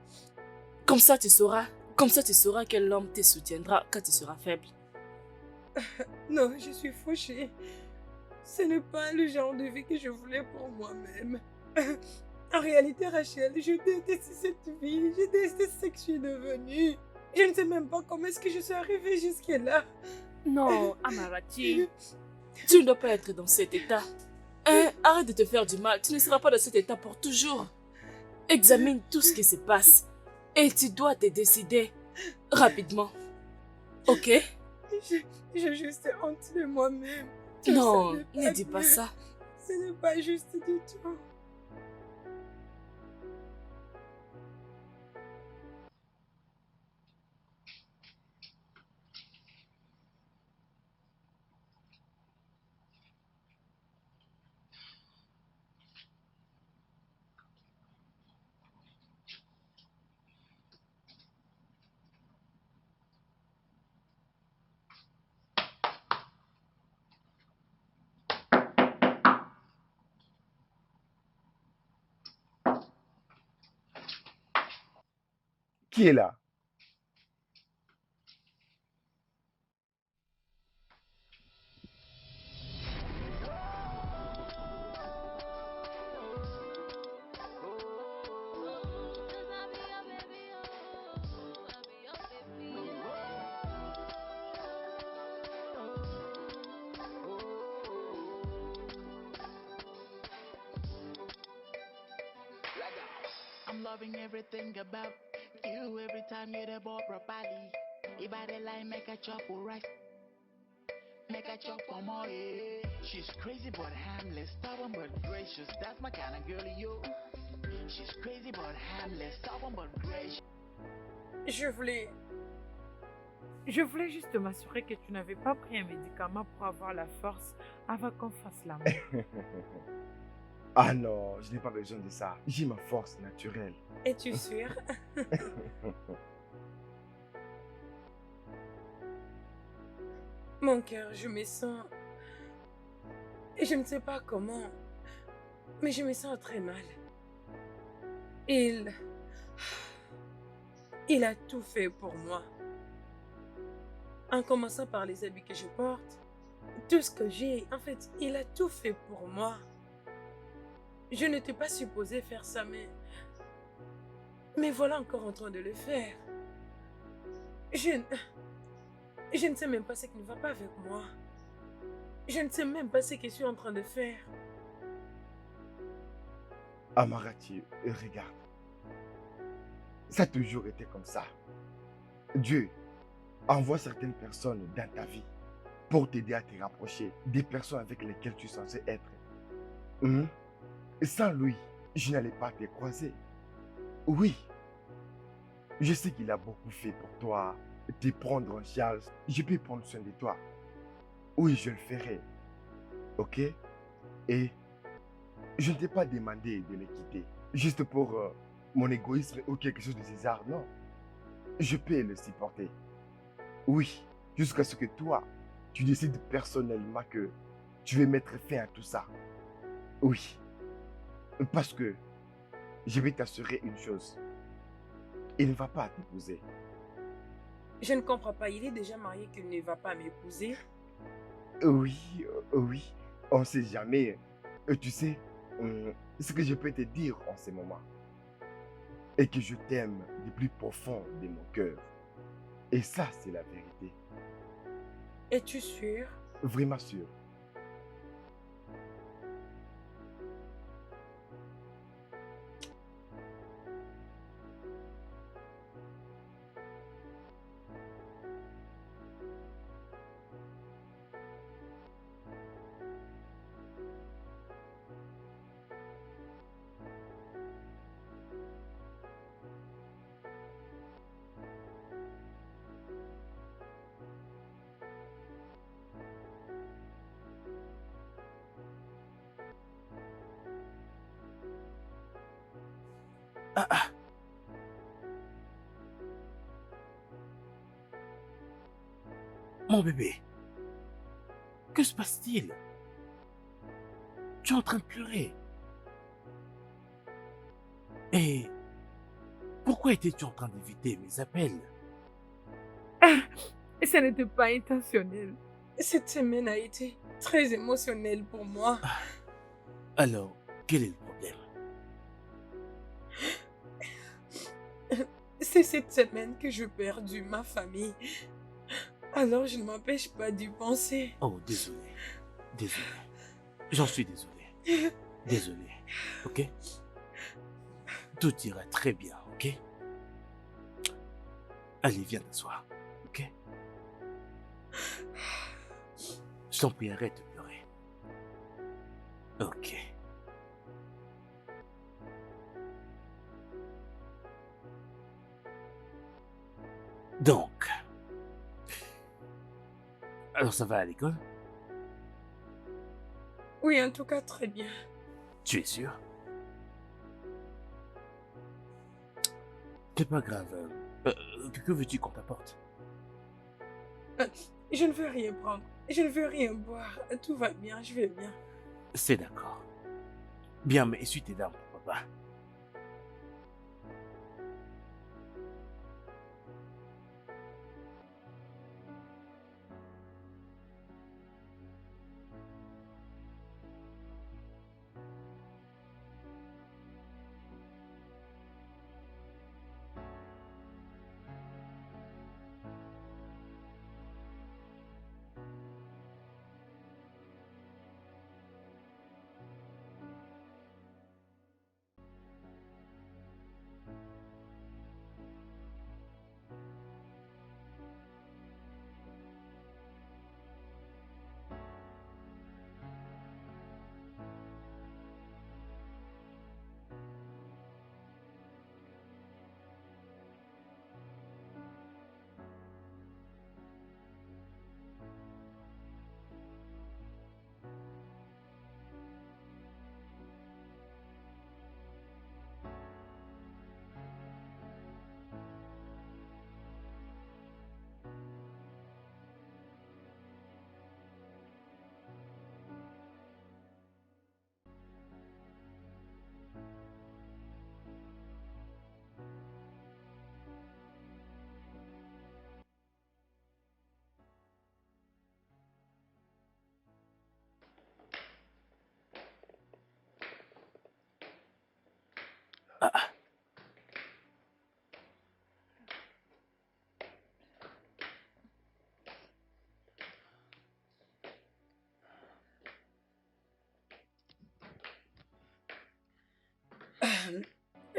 Comme ça, tu sauras quel homme te soutiendra quand tu seras faible. Non, je suis fauchée. Ce n'est pas le genre de vie que je voulais pour moi-même. En réalité, Rachel, je déteste cette vie. Je déteste ce que je suis devenue. Je ne sais même pas comment est-ce que je suis arrivée jusque-là. Non, Amarachi. Tu ne dois pas être dans cet état. Hein? Arrête de te faire du mal. Tu ne seras pas dans cet état pour toujours. Examine tout ce qui se passe. Et tu dois te décider rapidement. Ok? J'ai juste honte de moi-même. Non, ne dis pas ça. Ce n'est pas juste du tout. Qui est là? I'm loving everything about you. Every time you're the ball properly. If I the line, make a chop for rice. Make a chop for more. Yeah. She's crazy but harmless, stubborn but gracious. That's my kind of girl, yo. She's crazy but harmless, stubborn but gracious. Je voulais juste m'assurer que tu n'avais pas pris un médicament pour avoir la force avant qu'on fasse l'amour. Ah non, je n'ai pas besoin de ça. J'ai ma force naturelle. Es-tu sûr? Mon cœur, je me sens... Et je ne sais pas comment, mais je me sens très mal. Il a tout fait pour moi. En commençant par les habits que je porte, tout ce que j'ai, en fait, il a tout fait pour moi. Je n'étais pas supposée faire ça, mais voilà encore en train de le faire. Je ne sais même pas ce qui ne va pas avec moi. Je ne sais même pas ce que je suis en train de faire. Amarati, regarde. Ça a toujours été comme ça. Dieu envoie certaines personnes dans ta vie pour t'aider à te rapprocher des personnes avec lesquelles tu es censé être. Sans lui, je n'allais pas te croiser. Oui, je sais qu'il a beaucoup fait pour toi, te prendre en charge. Je peux prendre soin de toi. Oui, je le ferai. Ok? Et je ne t'ai pas demandé de le quitter. Juste pour mon égoïsme ou quelque chose de César. Non. Je peux le supporter. Oui, jusqu'à ce que toi, tu décides personnellement que tu veux mettre fin à tout ça. Oui. Parce que je vais t'assurer une chose. Il ne va pas t'épouser. Je ne comprends pas. Il est déjà marié qu'il ne va pas m'épouser. Oui, oui. On ne sait jamais. Tu sais, ce que je peux te dire en ce moment est que je t'aime du plus profond de mon cœur. Et ça, c'est la vérité. Es-tu sûr? Vraiment sûr. Ah, ah. Mon bébé, que se passe-t-il? Tu es en train de pleurer. Et pourquoi étais-tu en train d'éviter mes appels? Ça n'était pas intentionnel. Cette semaine a été très émotionnelle pour moi. Alors, quel est le problème? C'est cette semaine que je perdu ma famille. Alors je ne m'empêche pas d'y penser. Oh, désolé. Désolé. J'en suis désolé. Désolé. Ok? Tout ira très bien, ok? Allez, viens t'asseoir. Ok? Je t'en prie, arrête de pleurer. Ok. Donc. Alors ça va à l'école? Oui, en tout cas, très bien. Tu es sûr? C'est pas grave. Que veux-tu qu'on t'apporte? Je ne veux rien prendre. Je ne veux rien boire. Tout va bien, je vais bien. C'est d'accord. Bien, mais essuie tes larmes, papa.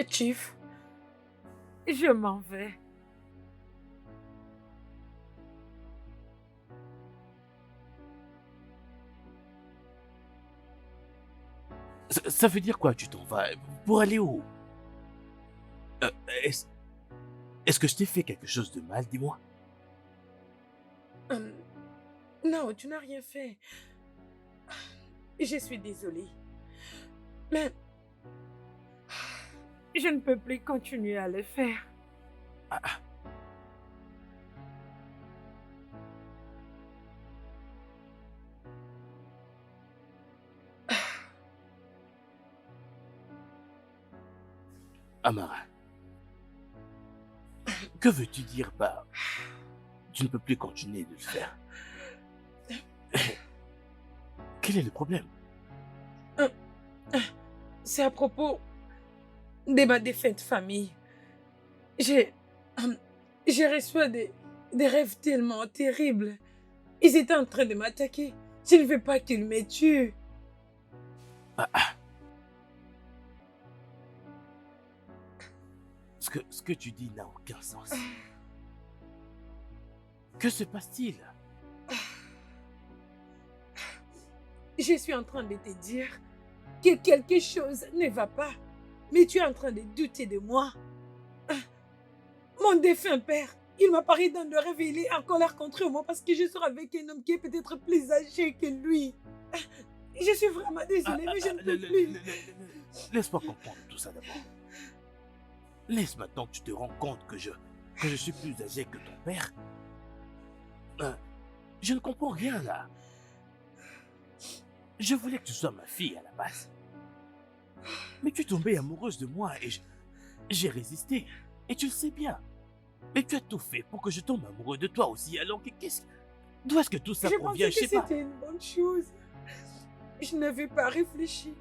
Chief, je m'en vais. Ça veut dire quoi, tu t'en vas? Pour aller où? Euh, est-ce, est-ce que je t'ai fait quelque chose de mal, dis-moi? Hum, non, tu n'as rien fait. Je suis désolée. Mais Je ne peux plus continuer à le faire. Amara, que veux-tu dire par tu ne peux plus continuer de le faire? Quel est le problème? c'est à propos de ma défunte famille. J'ai j'ai reçu des rêves tellement terribles. Ils étaient en train de m'attaquer. Je ne veux pas qu'ils me tuent. Ce que tu dis n'a aucun sens. Que se passe-t-il? Je suis en train de te dire que quelque chose ne va pas. Mais tu es en train de douter de moi. Mon défunt père, il m'apparaît dans le rêve et il est en colère contre moi parce que je suis avec un homme qui est peut-être plus âgé que lui. Je suis vraiment désolée, mais je ne peux plus. Laisse-moi comprendre tout ça d'abord. Laisse maintenant que tu te rends compte que je suis plus âgé que ton père. Je ne comprends rien là. Je voulais que tu sois ma fille à la base. Mais tu es tombée amoureuse de moi et j'ai résisté. Et tu le sais bien. Mais tu as tout fait pour que je tombe amoureux de toi aussi. Alors d'où est-ce que tout ça Je provient? pensais que c'était une bonne chose. Je n'avais pas réfléchi.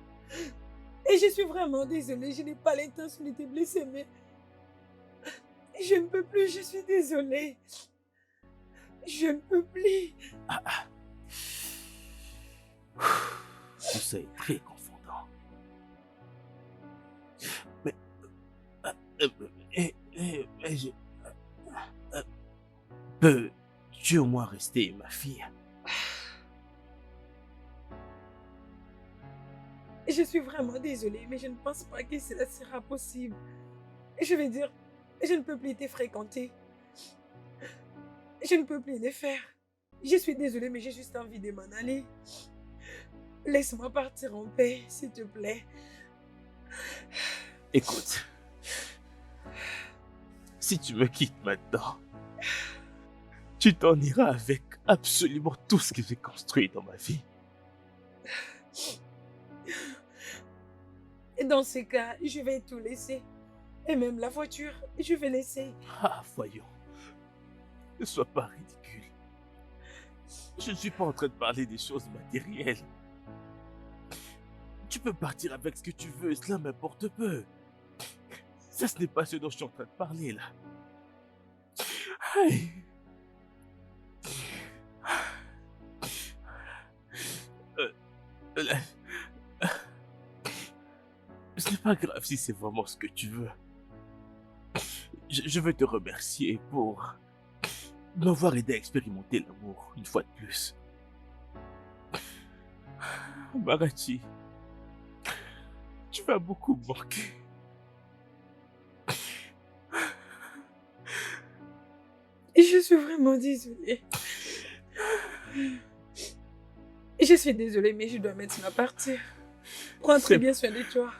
Et je suis vraiment désolée. Je n'ai pas l'intention de te blesser, mais je ne peux plus. Je suis désolée. Je ne peux plus. Tout ça est très confondant. Mais peux-tu au moins rester ma fille? Je suis vraiment désolée, mais je ne pense pas que cela sera possible. Je veux dire, je ne peux plus te fréquenter. Je ne peux plus le faire. Je suis désolée, mais j'ai juste envie de m'en aller. Laisse-moi partir en paix, s'il te plaît. Écoute, si tu me quittes maintenant, tu t'en iras avec absolument tout ce que j'ai construit dans ma vie. Et dans ces cas, je vais tout laisser. Et même la voiture, je vais laisser. Ah, voyons. Ne sois pas ridicule. Je ne suis pas en train de parler des choses matérielles. Tu peux partir avec ce que tu veux, cela m'importe peu. Ça, ce n'est pas ce dont je suis en train de parler, là. Aïe. Là, ce n'est pas grave si c'est vraiment ce que tu veux. Je veux te remercier pour m'avoir aidé à expérimenter l'amour une fois de plus. Marachi, tu vas beaucoup me manquer. Je suis vraiment désolée. Je suis désolée, mais je dois maintenant partir. Prends très bien soin de toi.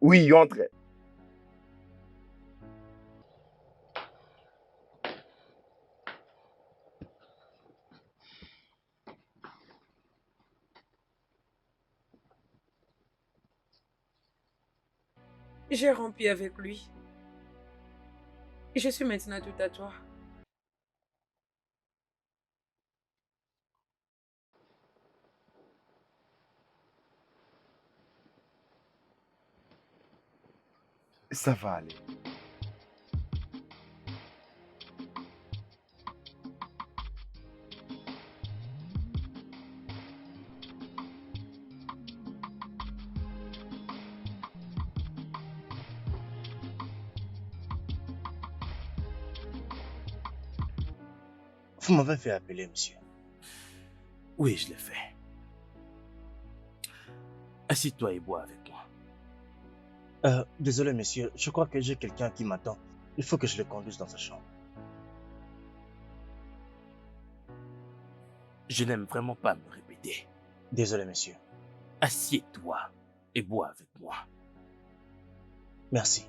Oui, entre. J'ai rompu avec lui. Je suis maintenant tout à toi. Ça va aller. Vous m'avez fait appeler, monsieur. Oui, je l'ai fait. Assieds-toi et bois avec moi. Désolé, monsieur. Je crois que j'ai quelqu'un qui m'attend. Il faut que je le conduise dans sa chambre. Je n'aime vraiment pas me répéter. Désolé, monsieur. Assieds-toi et bois avec moi. Merci.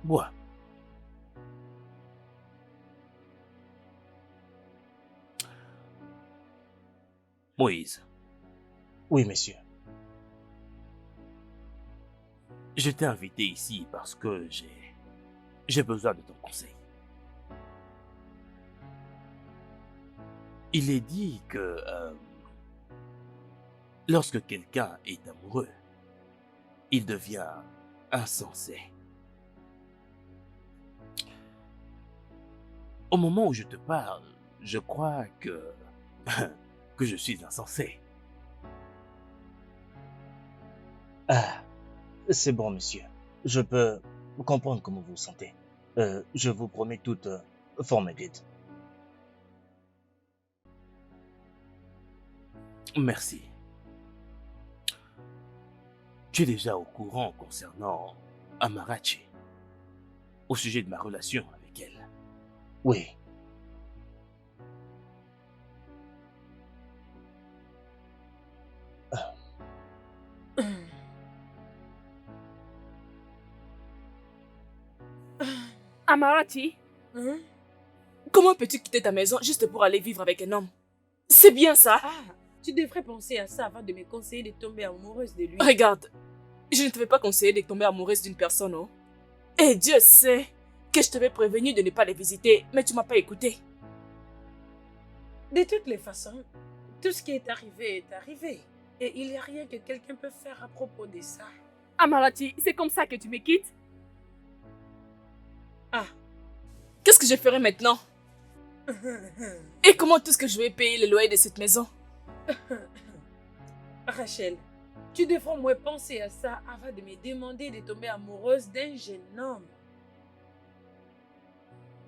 Bois. Moïse, Oui, monsieur. je t'ai invité ici parce que j'ai besoin de ton conseil. Il est dit que lorsque quelqu'un est amoureux, il devient insensé. Au moment où je te parle, je crois que je suis insensé. Ah, c'est bon, monsieur. Je peux comprendre comment vous vous sentez. Je vous promets toute forme d'aide. Merci. Tu es déjà au courant concernant Amarachi, au sujet de ma relation avec elle. Oui. Amarachi, Hein? comment peux-tu quitter ta maison juste pour aller vivre avec un homme? C'est bien ça? Ah, tu devrais penser à ça avant de me conseiller de tomber amoureuse de lui. Regarde, je ne te vais pas conseiller de tomber amoureuse d'une personne, oh. Et Dieu sait que je t'avais prévenu de ne pas les visiter, mais tu m'as pas écouté. De toutes les façons, tout ce qui est arrivé. Et il n'y a rien que quelqu'un peut faire à propos de ça. Amarachi, c'est comme ça que tu me quittes? Ah. Qu'est-ce que je ferai maintenant? Et comment est-ce que je vais payer le loyer de cette maison? Rachel, tu devrais au moins penser à ça avant de me demander de tomber amoureuse d'un jeune homme.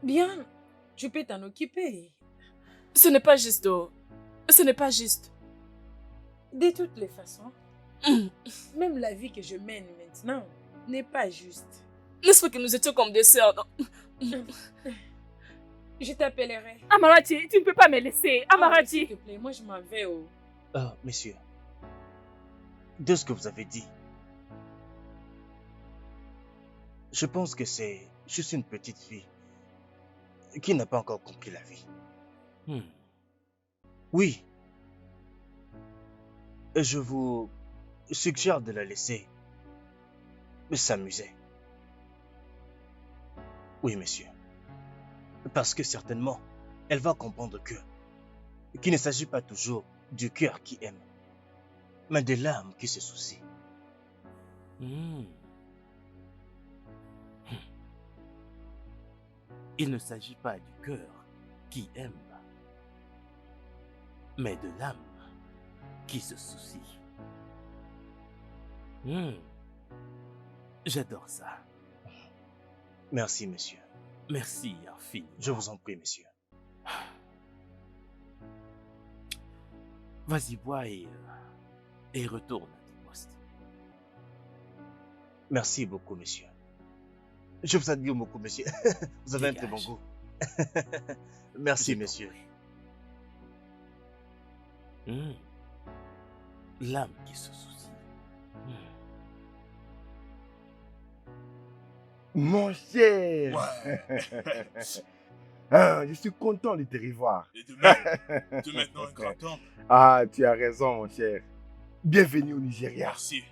Bien, tu peux t'en occuper. Ce n'est pas juste, oh. Ce n'est pas juste. De toutes les façons, même la vie que je mène maintenant n'est pas juste. N'est-ce pas que nous étions comme des sœurs? Je t'appellerai. Amarachi, tu ne peux pas me laisser. Amarachi. S'il te plaît, moi je m'en vais. Oh. Monsieur, de ce que vous avez dit, je pense que c'est juste une petite fille qui n'a pas encore compris la vie. Oui. Je vous suggère de la laisser s'amuser. Oui, monsieur. Parce que certainement, elle va comprendre qu'il ne s'agit pas toujours du cœur qui aime, mais de l'âme qui se soucie. Il ne s'agit pas du cœur qui aime, mais de l'âme qui se soucie. J'adore ça. Merci, monsieur. Merci infiniment. Je vous en prie, monsieur. Vas-y, bois et retourne à ton poste. Merci beaucoup, monsieur. Je vous admire beaucoup, monsieur. Vous avez un très bon goût. Merci, monsieur. l'âme qui se soucie. Mon cher. Ouais. Ah, je suis content de te revoir. Et de même, tu es maintenant un grand homme. Ah, tu as raison, mon cher. Bienvenue au Nigeria. Merci.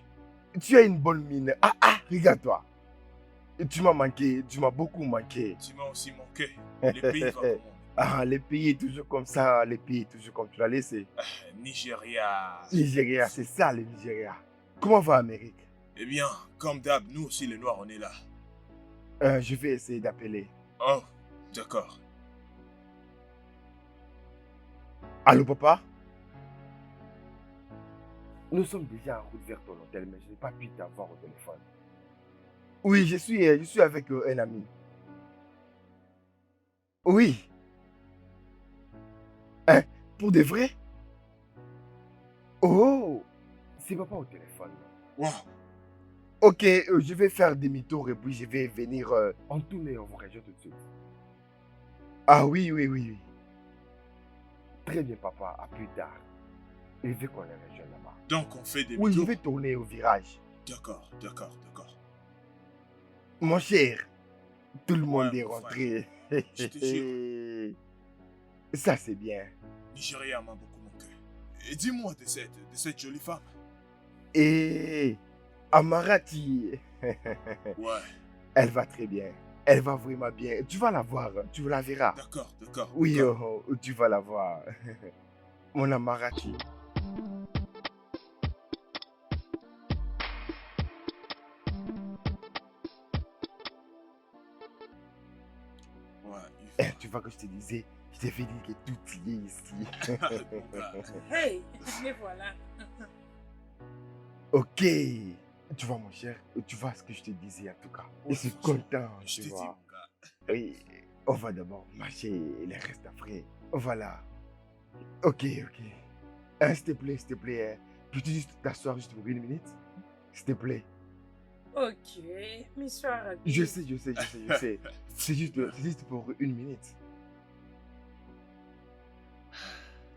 Tu as une bonne mine. Regarde-toi. Tu m'as manqué, tu m'as beaucoup manqué. Tu m'as aussi manqué. Le pays va comment? Ah, les pays est toujours comme ça, les pays est toujours comme tu l'as laissé. Nigeria. Nigeria, c'est ça le Nigeria. Comment va l'Amérique? Eh bien, comme d'hab, nous aussi les Noirs, on est là. Je vais essayer d'appeler. Oh, d'accord. Allô, papa? Nous sommes déjà en route vers ton hôtel, mais je n'ai pas pu t'avoir au téléphone. Oui, je suis avec un ami. Oui. Hein, pour de vrai? Oh, c'est papa au téléphone. Wow. Ok, je vais faire demi-tour et puis je vais venir en tournée en vos régions tout de suite. Ah oui, oui, oui, oui. Très bien, papa, à plus tard. Il veut qu'on les rejoigne là-bas. Donc on fait des Oui, je tours. vais tourner au virage. D'accord, d'accord, d'accord. Mon cher, tout le monde Ouais, est mon rentré. Je te jure. Ça, c'est bien. Nigeria m'a beaucoup manqué. Et dis-moi de cette jolie femme. Et Amarati, Ouais, elle va très bien. Elle va vraiment bien. Tu vas la voir, tu la verras. d'accord, d'accord. Oui, d'accord. tu vas la voir. Mon Amarati. Ouais, Tu vois que je te disais, je t'ai fait dire que tout y est ici. Mon gars. Hey, les voilà. Ok. Tu vois, mon cher, tu vois ce que je te disais en tout cas. Ouais, je suis franchement, content, Je tu te dis, vois. mon gars. Oui, on va d'abord marcher et le reste après. Voilà. Ok, ok. S'il te plaît, peux-tu juste t'asseoir juste pour une minute? S'il te plaît. Ok, Monsieur Arabi. Je sais. C'est juste pour une minute.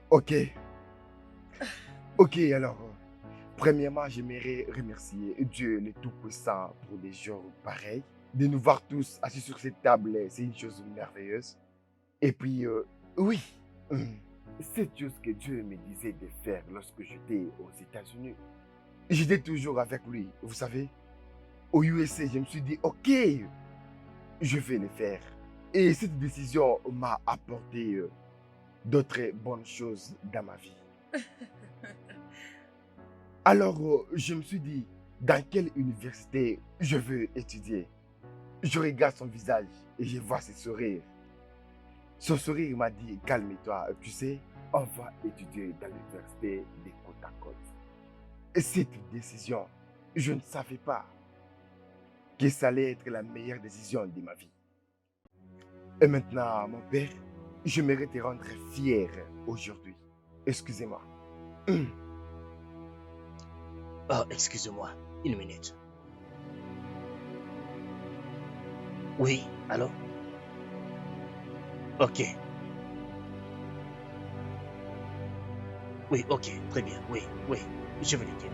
Ok. Ok, alors, premièrement, j'aimerais remercier Dieu le Tout-Puissant pour des jours pareils. De nous voir tous assis sur cette table, c'est une chose merveilleuse. Et puis, oui, cette chose que Dieu me disait de faire lorsque j'étais aux États-Unis. J'étais toujours avec lui, vous savez. Au USA, je me suis dit, ok, je vais le faire. Et cette décision m'a apporté d'autres bonnes choses dans ma vie. Alors, je me suis dit, dans quelle université je veux étudier? Je regarde son visage et je vois ses sourires. Son sourire m'a dit, calme-toi, tu sais, on va étudier dans l'université des côte à côte. Et cette décision, je ne savais pas que ça allait être la meilleure décision de ma vie. Et maintenant, mon père, j'aimerais te rendre fier aujourd'hui. Excusez-moi. Oh, excusez-moi, une minute. Oui, allô? Ok. Oui, ok, très bien, oui, je vais le dire.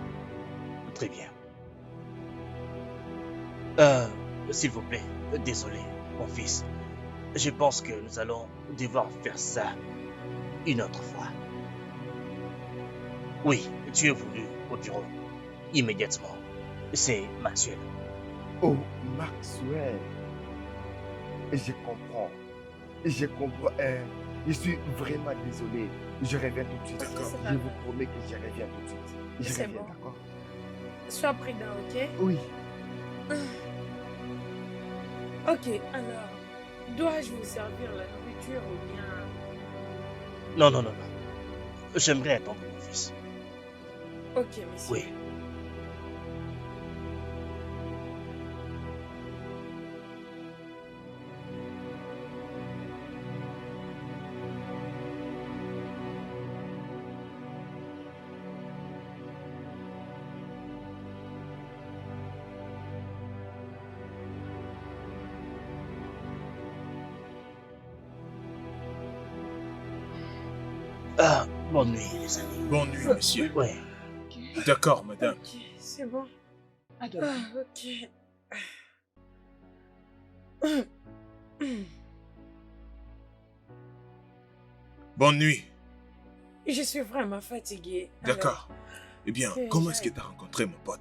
Très bien. S'il vous plaît, désolé, mon fils. Je pense que nous allons devoir faire ça une autre fois. Oui, tu es venu au bureau. Immédiatement. C'est Maxwell. Oh, Maxwell. Je comprends. Je comprends. Je suis vraiment désolé. Je reviens tout de suite. D'accord. Je vous promets que je reviens tout de suite. Je C'est reviens, bon. d'accord? Sois prudent, ok? Oui. Ok, alors, dois-je vous servir la nourriture ou bien... Non. J'aimerais attendre mon fils. Ok, monsieur. Oui. Ah, bonne nuit, les amis. Bonne nuit, monsieur. Ouais. D'accord, madame. Ok, c'est bon. Adolphe. Ah, ok. Bonne nuit. Je suis vraiment fatiguée. D'accord. Eh bien, que comment est-ce que j'aille. tu as rencontré mon pote?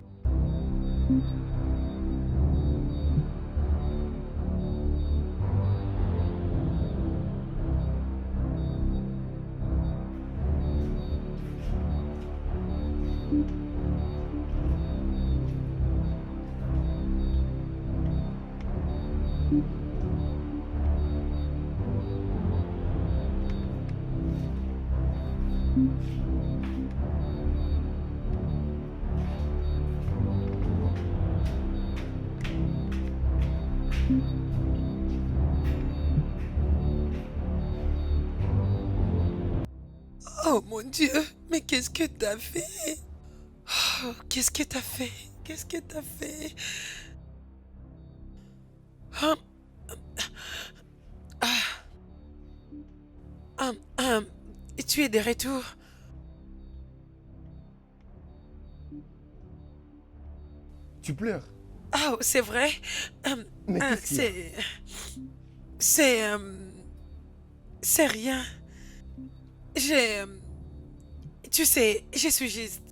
Oh mon Dieu, mais qu'est-ce que t'as fait? Oh, qu'est-ce que t'as fait? Qu'est-ce que t'as fait? Hum, ah, tu es de retour? Tu pleures? Ah, c'est vrai? Mais qu'est-ce qu'il y a? C'est rien. J'ai... tu sais, je suis juste...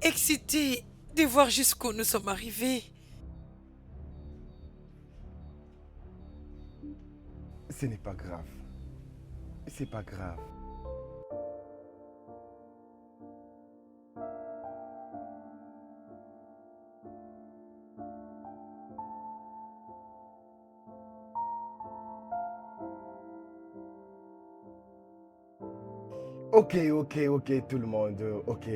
excitée de voir jusqu'où nous sommes arrivés. Ce n'est pas grave. C'est pas grave. Ok, tout le monde. Ok.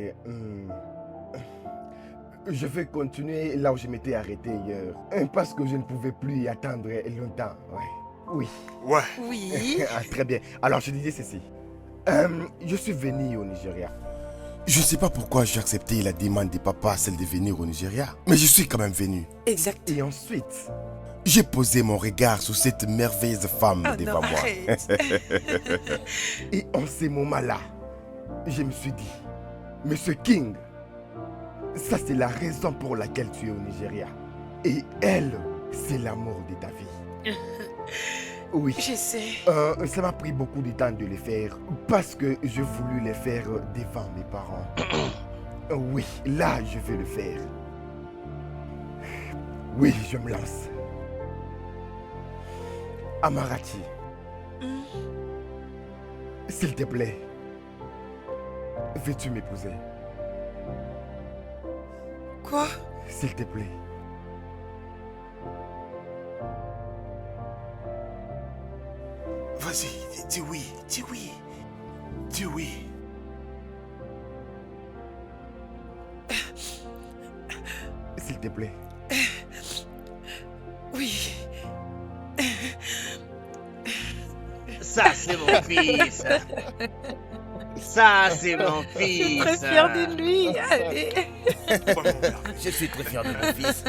Je vais continuer là où je m'étais arrêté hier. Parce que je ne pouvais plus y attendre longtemps. Ouais. Oui. Ouais. Oui. Ah, très bien. Alors, je disais ceci. Je suis venu au Nigeria. Je ne sais pas pourquoi j'ai accepté la demande de papa, celle de venir au Nigeria. Mais je suis quand même venu. Exact. Et ensuite, j'ai posé mon regard sur cette merveilleuse femme Oh devant non, moi. arrête. Et en ces moments-là, je me suis dit, Monsieur King, ça c'est la raison pour laquelle tu es au Nigeria. Et elle, c'est l'amour de ta vie. Oui. Je sais. Ça m'a pris beaucoup de temps de le faire parce que je voulais le faire devant mes parents. Oui, là je vais le faire. Oui, je me lance. Amarachi, s'il te plaît, veux-tu m'épouser? Quoi? S'il te plaît. Vas-y, dis oui, dis oui. Dis oui. S'il te plaît. Oui. Ça, c'est mon fils. Ça, c'est mon fils. Très fière de lui. Allez. Je suis très fier de mon fils.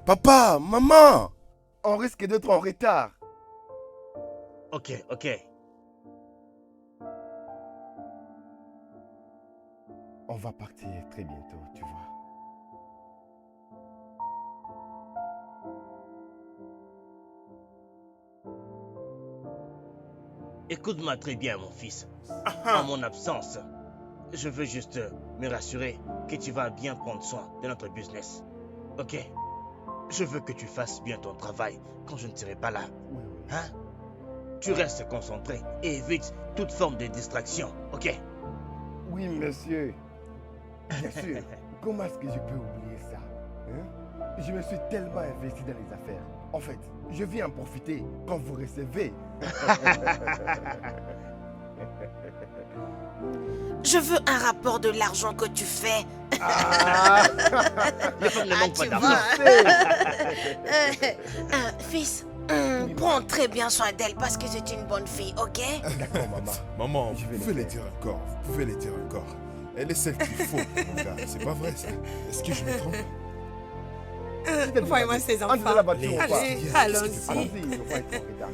Papa, maman, on risque d'être en retard. Ok. On va partir très bientôt, tu vois. Écoute-moi très bien, mon fils. En mon absence, je veux juste me rassurer que tu vas bien prendre soin de notre business. Ok? Je veux que tu fasses bien ton travail quand je ne serai pas là. Oui. Hein? Tu restes concentré et évite toute forme de distraction, ok? Oui, monsieur. Bien sûr. Comment est-ce que je peux oublier ça? Hein? Je me suis tellement investi dans les affaires. En fait, je viens en profiter quand vous recevez. Je veux un rapport de l'argent que tu fais. Ah, Les femmes ne manquent pas tu d'argent. Fils, prends très bien soin d'elle parce que c'est une bonne fille, ok? d'accord, maman. Maman, Je vais vous le pouvez les faire. dire encore. Vous pouvez les dire encore. Elle est celle qu'il faut, mon gars. C'est pas vrai, ça. Est-ce que je me trompe? Voyez-moi ces Entre dans la enfants. voiture ou pas? Allez, allons-y. Allons-y, on va être en retard.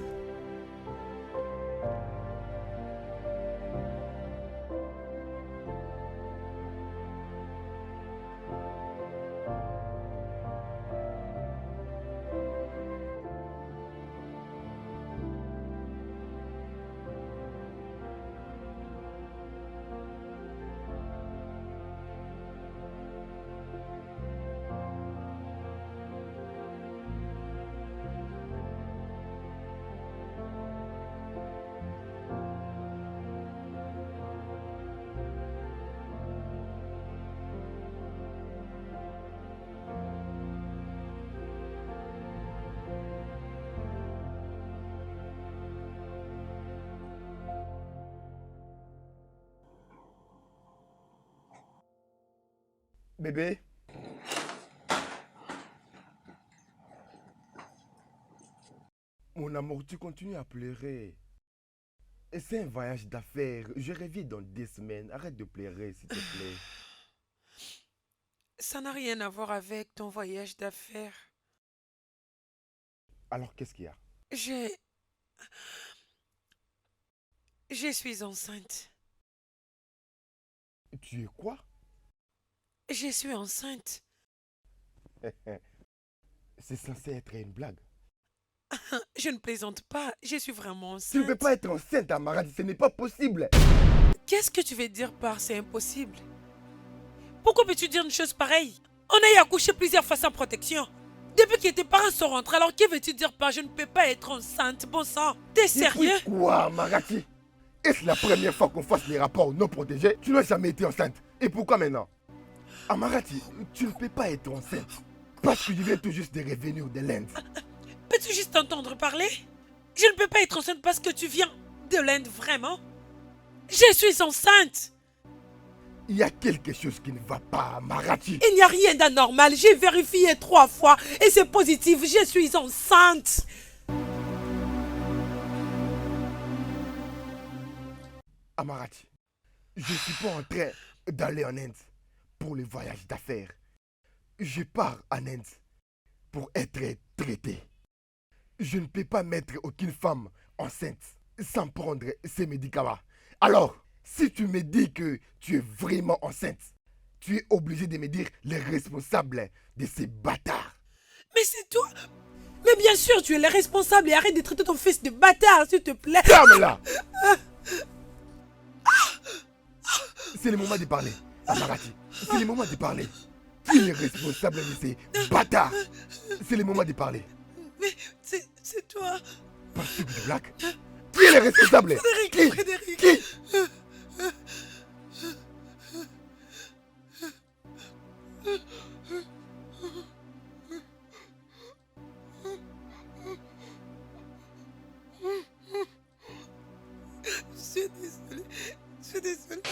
Bébé. Mon amour, tu continues à pleurer. Et c'est un voyage d'affaires. Je reviens dans 2 semaines. Arrête de pleurer, s'il te plaît. Ça n'a rien à voir avec ton voyage d'affaires. Alors, qu'est-ce qu'il y a? Je suis enceinte. Tu es quoi? Je suis enceinte. C'est censé être une blague. Je ne plaisante pas. Je suis vraiment enceinte. Tu ne peux pas être enceinte, Amaradi. Ce n'est pas possible. Qu'est-ce que tu veux dire par c'est impossible? Pourquoi peux-tu dire une chose pareille? On a eu accouché plusieurs fois sans protection. Depuis que tes parents sont rentrés, alors que veux-tu dire par je ne peux pas être enceinte? Bon sang, t'es sérieux? Et puis quoi, Amaradi? Est-ce la première fois qu'on fasse les rapports non protégés? Tu n'as jamais été enceinte. Et pourquoi maintenant? Amaradi, tu ne peux pas être enceinte. Parce que je viens tout juste de revenir de l'Inde. Peux-tu juste entendre parler? Je ne peux pas être enceinte parce que tu viens de l'Inde, vraiment? Je suis enceinte! Il y a quelque chose qui ne va pas, Amaradi. Il n'y a rien d'anormal. J'ai vérifié 3 fois et c'est positif. Je suis enceinte. Amaradi, je ne suis pas en train d'aller en Inde pour le voyage d'affaires. Je pars en Inde pour être traité. Je ne peux pas mettre aucune femme enceinte sans prendre ces médicaments. Alors, si tu me dis que tu es vraiment enceinte, tu es obligé de me dire les responsables de ces bâtards. Mais c'est toi. Mais bien sûr, tu es le responsable et arrête de traiter ton fils de bâtard, s'il te plaît. Ferme-la. C'est le moment de parler, Amaradi. C'est le moment de parler. Qui est le responsable de ces bâtards? C'est le moment de parler. Mais c'est toi. Parce que tu blagues. Qui est le responsable? Frédéric. Qui? Je suis désolée. Je suis désolée.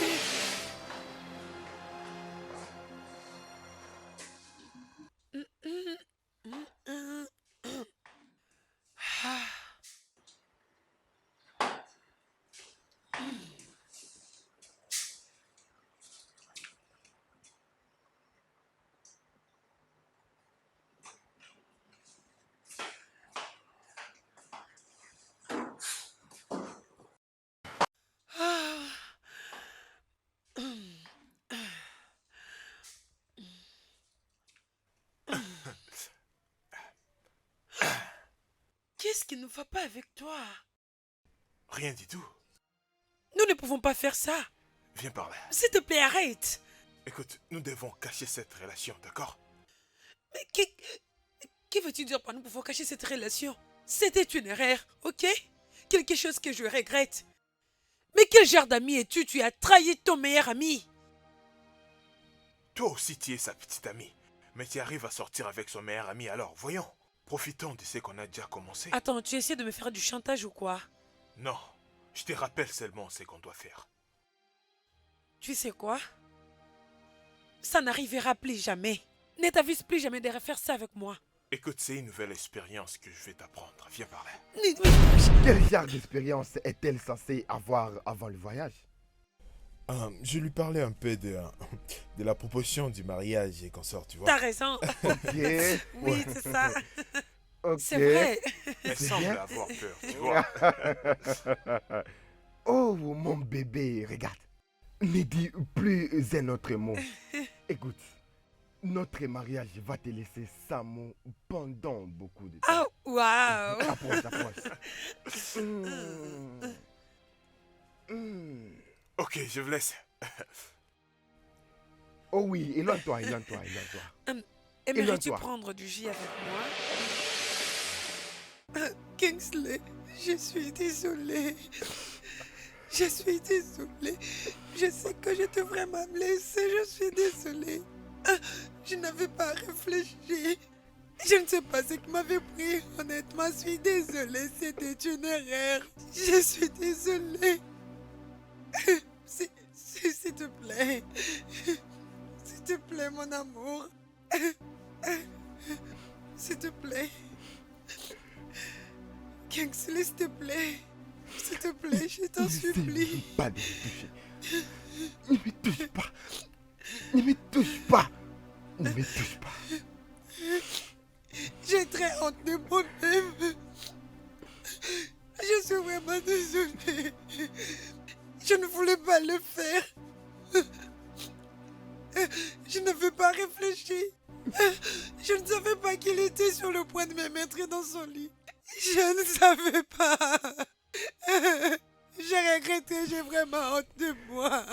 Qu'est-ce qui ne va pas avec toi? Rien du tout. Nous ne pouvons pas faire ça. Viens par là. S'il te plaît, arrête. Écoute, nous devons cacher cette relation, d'accord? Mais que veux-tu dire par nous pouvons cacher cette relation? C'était une erreur, ok? Quelque chose que je regrette. Mais quel genre d'ami es-tu? Tu as trahi ton meilleur ami. Toi aussi, tu es sa petite amie. Mais tu arrives à sortir avec son meilleur ami, alors voyons. Profitons de ce qu'on a déjà commencé. Attends, tu essaies de me faire du chantage ou quoi? Non, je te rappelle seulement ce qu'on doit faire. Tu sais quoi? Ça n'arrivera plus jamais. Ne t'avise plus jamais de refaire ça avec moi. Écoute, c'est une nouvelle expérience que je vais t'apprendre. Viens par là. Quel genre d'expérience est-elle censée avoir avant le voyage? Je lui parlais un peu de la proposition du mariage et qu'on sort, tu vois. T'as raison. Ok. Oui, c'est ça. Ok. C'est vrai. Elle C'est semble bien. avoir peur, tu vois. Oh, mon bébé, regarde. Ne dis plus un autre mot. Écoute, notre mariage va te laisser sans mots pendant beaucoup de temps. Oh, waouh. Approche, approche. Mm. Ok, je vous laisse. Oh oui, éloigne-toi, éloigne-toi, éloigne-toi. Aimerais-tu Éloigne-toi. prendre du jus avec moi? Kingsley, je suis désolée. Je suis désolée. Je sais que je devrais me blesser. Je suis désolée. Je n'avais pas réfléchi. Je ne sais pas ce qui m'avait pris. Honnêtement, je suis désolée. C'était une erreur. Je suis désolée. S'il te plaît. S'il te plaît, mon amour. S'il te plaît. Kingsley, s'il te plaît. S'il te plaît, je t'en supplie. Pas de me toucher. Ne me touche pas. Ne me touche pas. Ne me touche pas. J'ai très honte de moi-même. Je suis vraiment désolée. Je ne voulais pas le faire. Je n'avais pas réfléchi. Je ne savais pas qu'il était sur le point de me mettre dans son lit. Je ne savais pas. J'ai regretté, j'ai vraiment honte de moi.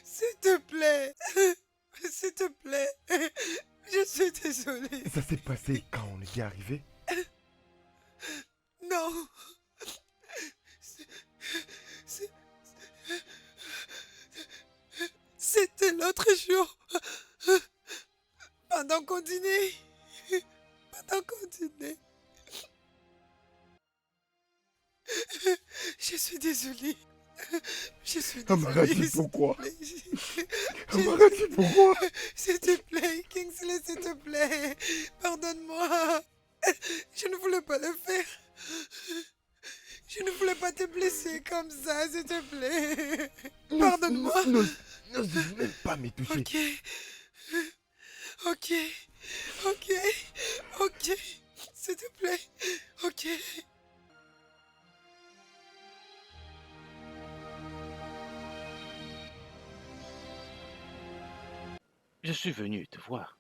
S'il te plaît. S'il te plaît. Je suis désolée. Ça s'est passé quand on était arrivé? Non. C'était l'autre jour. Pendant qu'on dînait. Pendant qu'on dînait. Je suis désolée. Je suis désolée. Amarachi, pourquoi? s'il te plaît. Amarachi, pourquoi? S'il te plaît, Kingsley, s'il te plaît. Pardonne-moi. Je ne voulais pas le faire. Je ne voulais pas te blesser comme ça, s'il te plaît. Pardonne-moi. N'ose même pas me toucher. Ok. Ok. Ok. Ok. S'il te plaît. Ok. Je suis venu te voir.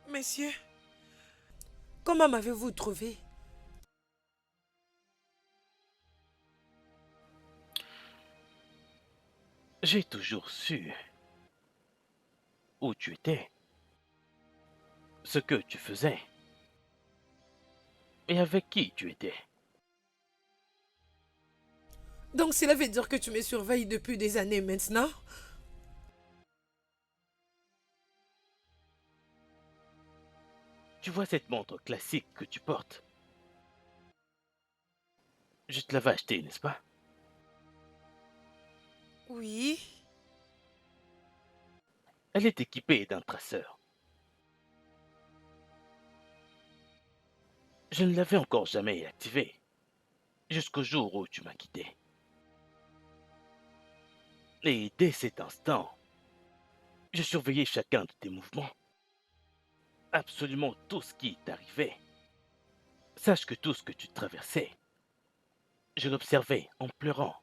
Messieurs, comment m'avez-vous trouvé? J'ai toujours su où tu étais, ce que tu faisais et avec qui tu étais. Donc cela veut dire que tu me surveilles depuis des années maintenant? Tu vois cette montre classique que tu portes? Je te l'avais achetée, n'est-ce pas? Oui. Elle est équipée d'un traceur. Je ne l'avais encore jamais activée, jusqu'au jour où tu m'as quitté. Et dès cet instant, je surveillais chacun de tes mouvements. Absolument tout ce qui t'arrivait. Sache que tout ce que tu traversais, je l'observais en pleurant.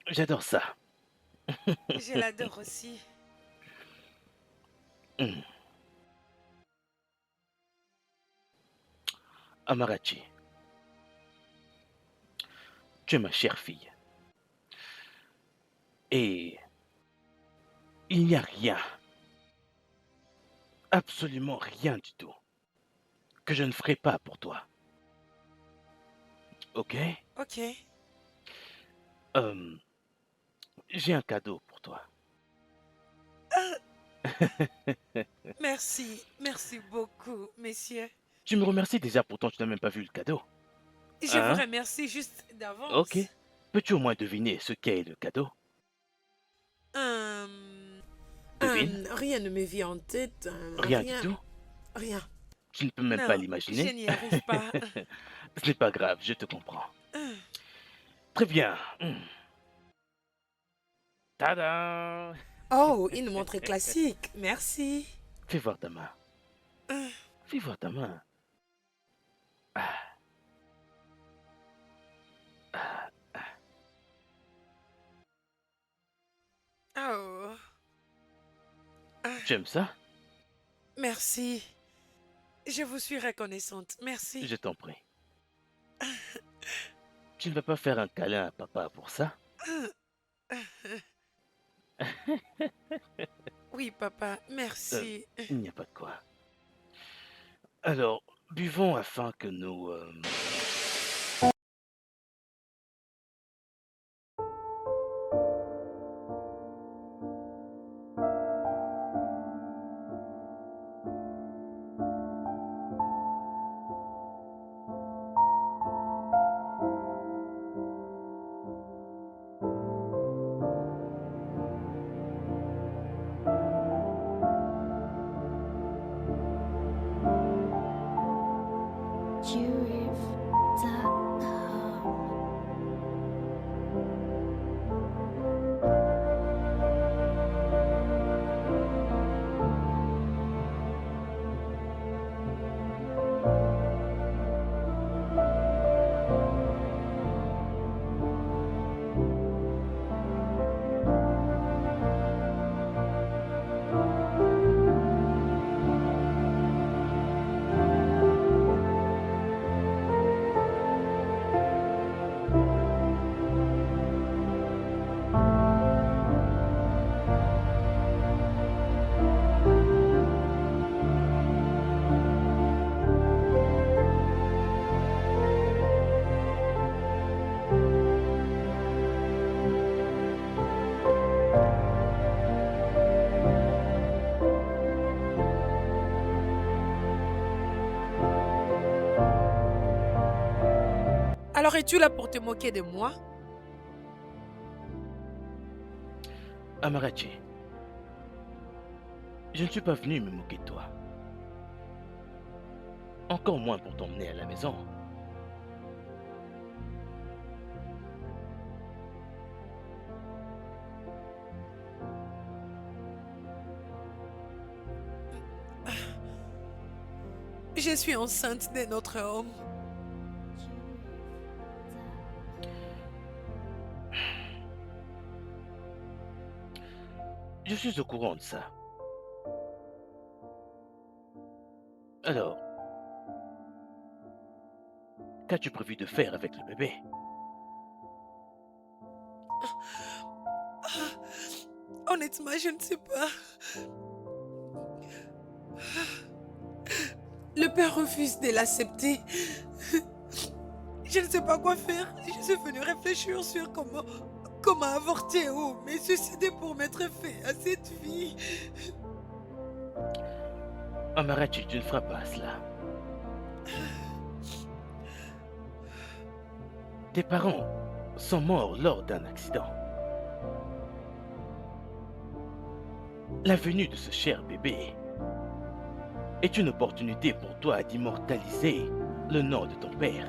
J'adore ça. Je l'adore aussi. Amarachi, tu es ma chère fille. Et il n'y a rien, absolument rien du tout, que je ne ferai pas pour toi. Ok? Ok. J'ai un cadeau pour toi. Merci. Merci beaucoup, messieurs. Tu me remercies déjà, pourtant tu n'as même pas vu le cadeau. Je Hein? vous remercie juste d'avance. Ok. Peux-tu au moins deviner ce qu'est le cadeau? Devine. Rien ne me vient en tête. Rien du tout. Rien. Tu ne peux même Non, pas je l'imaginer. n'y arrive pas. Ce n'est pas grave, je te comprends. Très bien. Tada! Oh, une montre classique. Merci. Fais voir ta main. Fais voir ta main. Ah. Ah. Oh, Tu aimes ça? merci. Je vous suis reconnaissante. Merci. Je t'en prie. Tu ne vas pas faire un câlin à papa pour ça? Oui, papa, merci. Il n'y a pas de quoi. Alors, buvons afin que nous... Alors es-tu là pour te moquer de moi? Amarachi, je ne suis pas venu me moquer de toi. Encore moins pour t'emmener à la maison. Je suis enceinte de notre homme. Je suis au courant de ça. Alors, qu'as-tu prévu de faire avec le bébé? Honnêtement, je ne sais pas. Le père refuse de l'accepter. Je ne sais pas quoi faire. Je suis venue réfléchir sur comment avorter ou me suicider pour mettre fin à cette vie. Amarachi, tu ne feras pas cela. Tes parents sont morts lors d'un accident. La venue de ce cher bébé est une opportunité pour toi d'immortaliser le nom de ton père.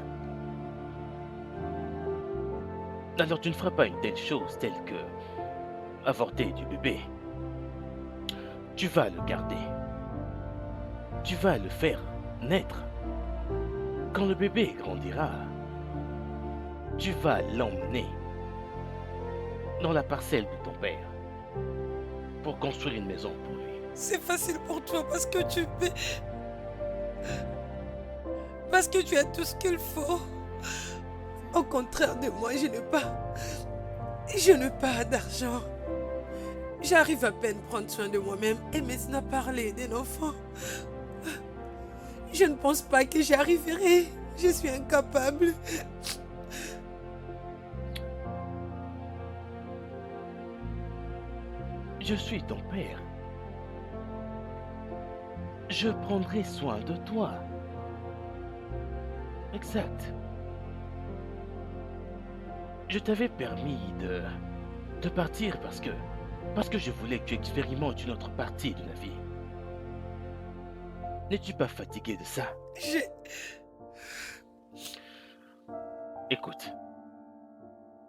Alors tu ne feras pas une telle chose telle que avorter du bébé. Tu vas le garder. Tu vas le faire naître. Quand le bébé grandira, tu vas l'emmener dans la parcelle de ton père pour construire une maison pour lui. C'est facile pour toi parce que tu peux. Parce que tu as tout ce qu'il faut. Au contraire de moi, je n'ai pas d'argent. J'arrive à peine à prendre soin de moi-même et maintenant parler d'un enfant. Je ne pense pas que j'y arriverai. Je suis incapable. Je suis ton père. Je prendrai soin de toi. Exact. Je t'avais permis de partir parce que Parce que je voulais que tu expérimentes une autre partie de la vie. N'es-tu pas fatigué de ça? Écoute,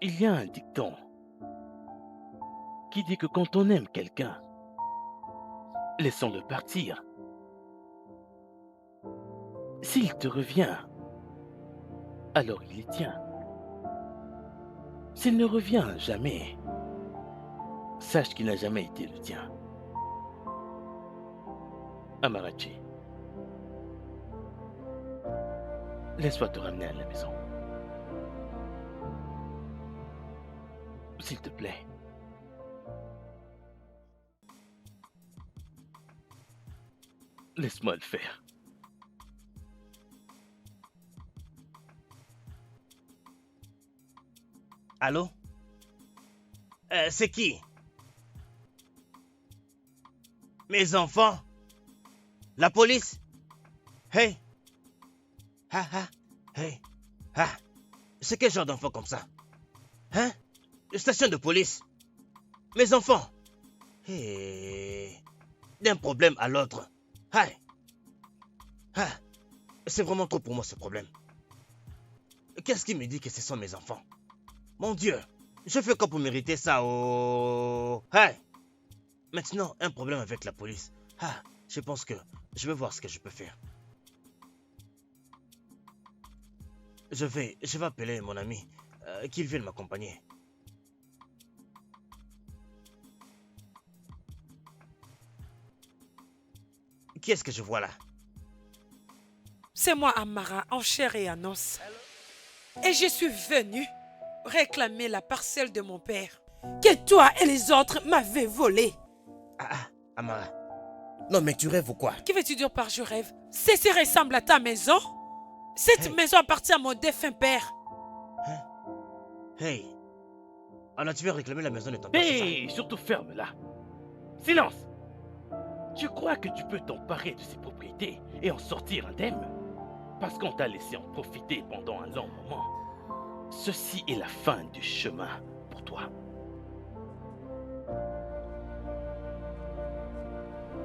il y a un dicton qui dit que quand on aime quelqu'un, laissons-le partir. S'il te revient, alors il y tient. S'il ne revient jamais, sache qu'il n'a jamais été le tien. Amarachi, laisse-moi te ramener à la maison. S'il te plaît. Laisse-moi le faire. Allô? C'est qui? Mes enfants? La police? Hey! Hey! C'est quel genre d'enfant comme ça? Hein? Station de police? Mes enfants? Hey! D'un problème à l'autre. Hey! C'est vraiment trop pour moi ce problème. Qu'est-ce qui me dit que ce sont mes enfants? Mon Dieu! Je fais quoi pour mériter ça? Oh! Hey! Maintenant, un problème avec la police. Je pense que je vais voir ce que je peux faire. Je vais appeler mon ami, qu'il vienne m'accompagner. Qui est-ce que je vois là? C'est moi, Amara, en chair et en os. Et je suis venue réclamer la parcelle de mon père, que toi et les autres m'avez volée. Amara. Non, mais tu rêves ou quoi? Que veux-tu dire par je rêve? Ceci ressemble à ta maison? Cette maison appartient à mon défunt père. Hey. Alors tu veux réclamer la maison de ton père? Hey, surtout ferme-la. Silence! Tu crois que tu peux t'emparer de ses propriétés et en sortir indemne? Parce qu'on t'a laissé en profiter pendant un long moment. Ceci est la fin du chemin pour toi.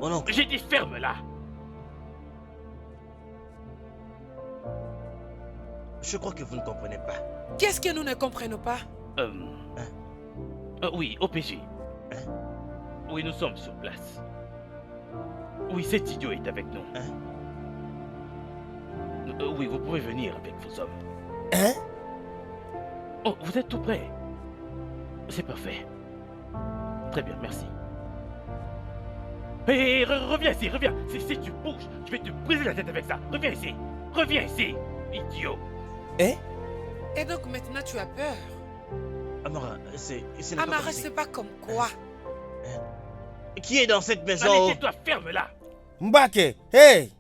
Oh non. J'ai dit ferme-la. Je crois que vous ne comprenez pas. Qu'est-ce que nous ne comprenons pas? Oui, OPJ. Oui, nous sommes sur place. Oui, cet idiot est avec nous. Oui, vous pouvez venir avec vos hommes. Oh, vous êtes tout prêts? C'est parfait. Très bien, merci. Hé, reviens ici, reviens. Si tu bouges, je vais te briser la tête avec ça. Reviens ici. Reviens ici, idiot. Et donc maintenant tu as peur? Amara, c'est Amara, c'est pas comme quoi? Qui est dans cette maison? Allez, tais-toi, ferme-la. Mbake, hey!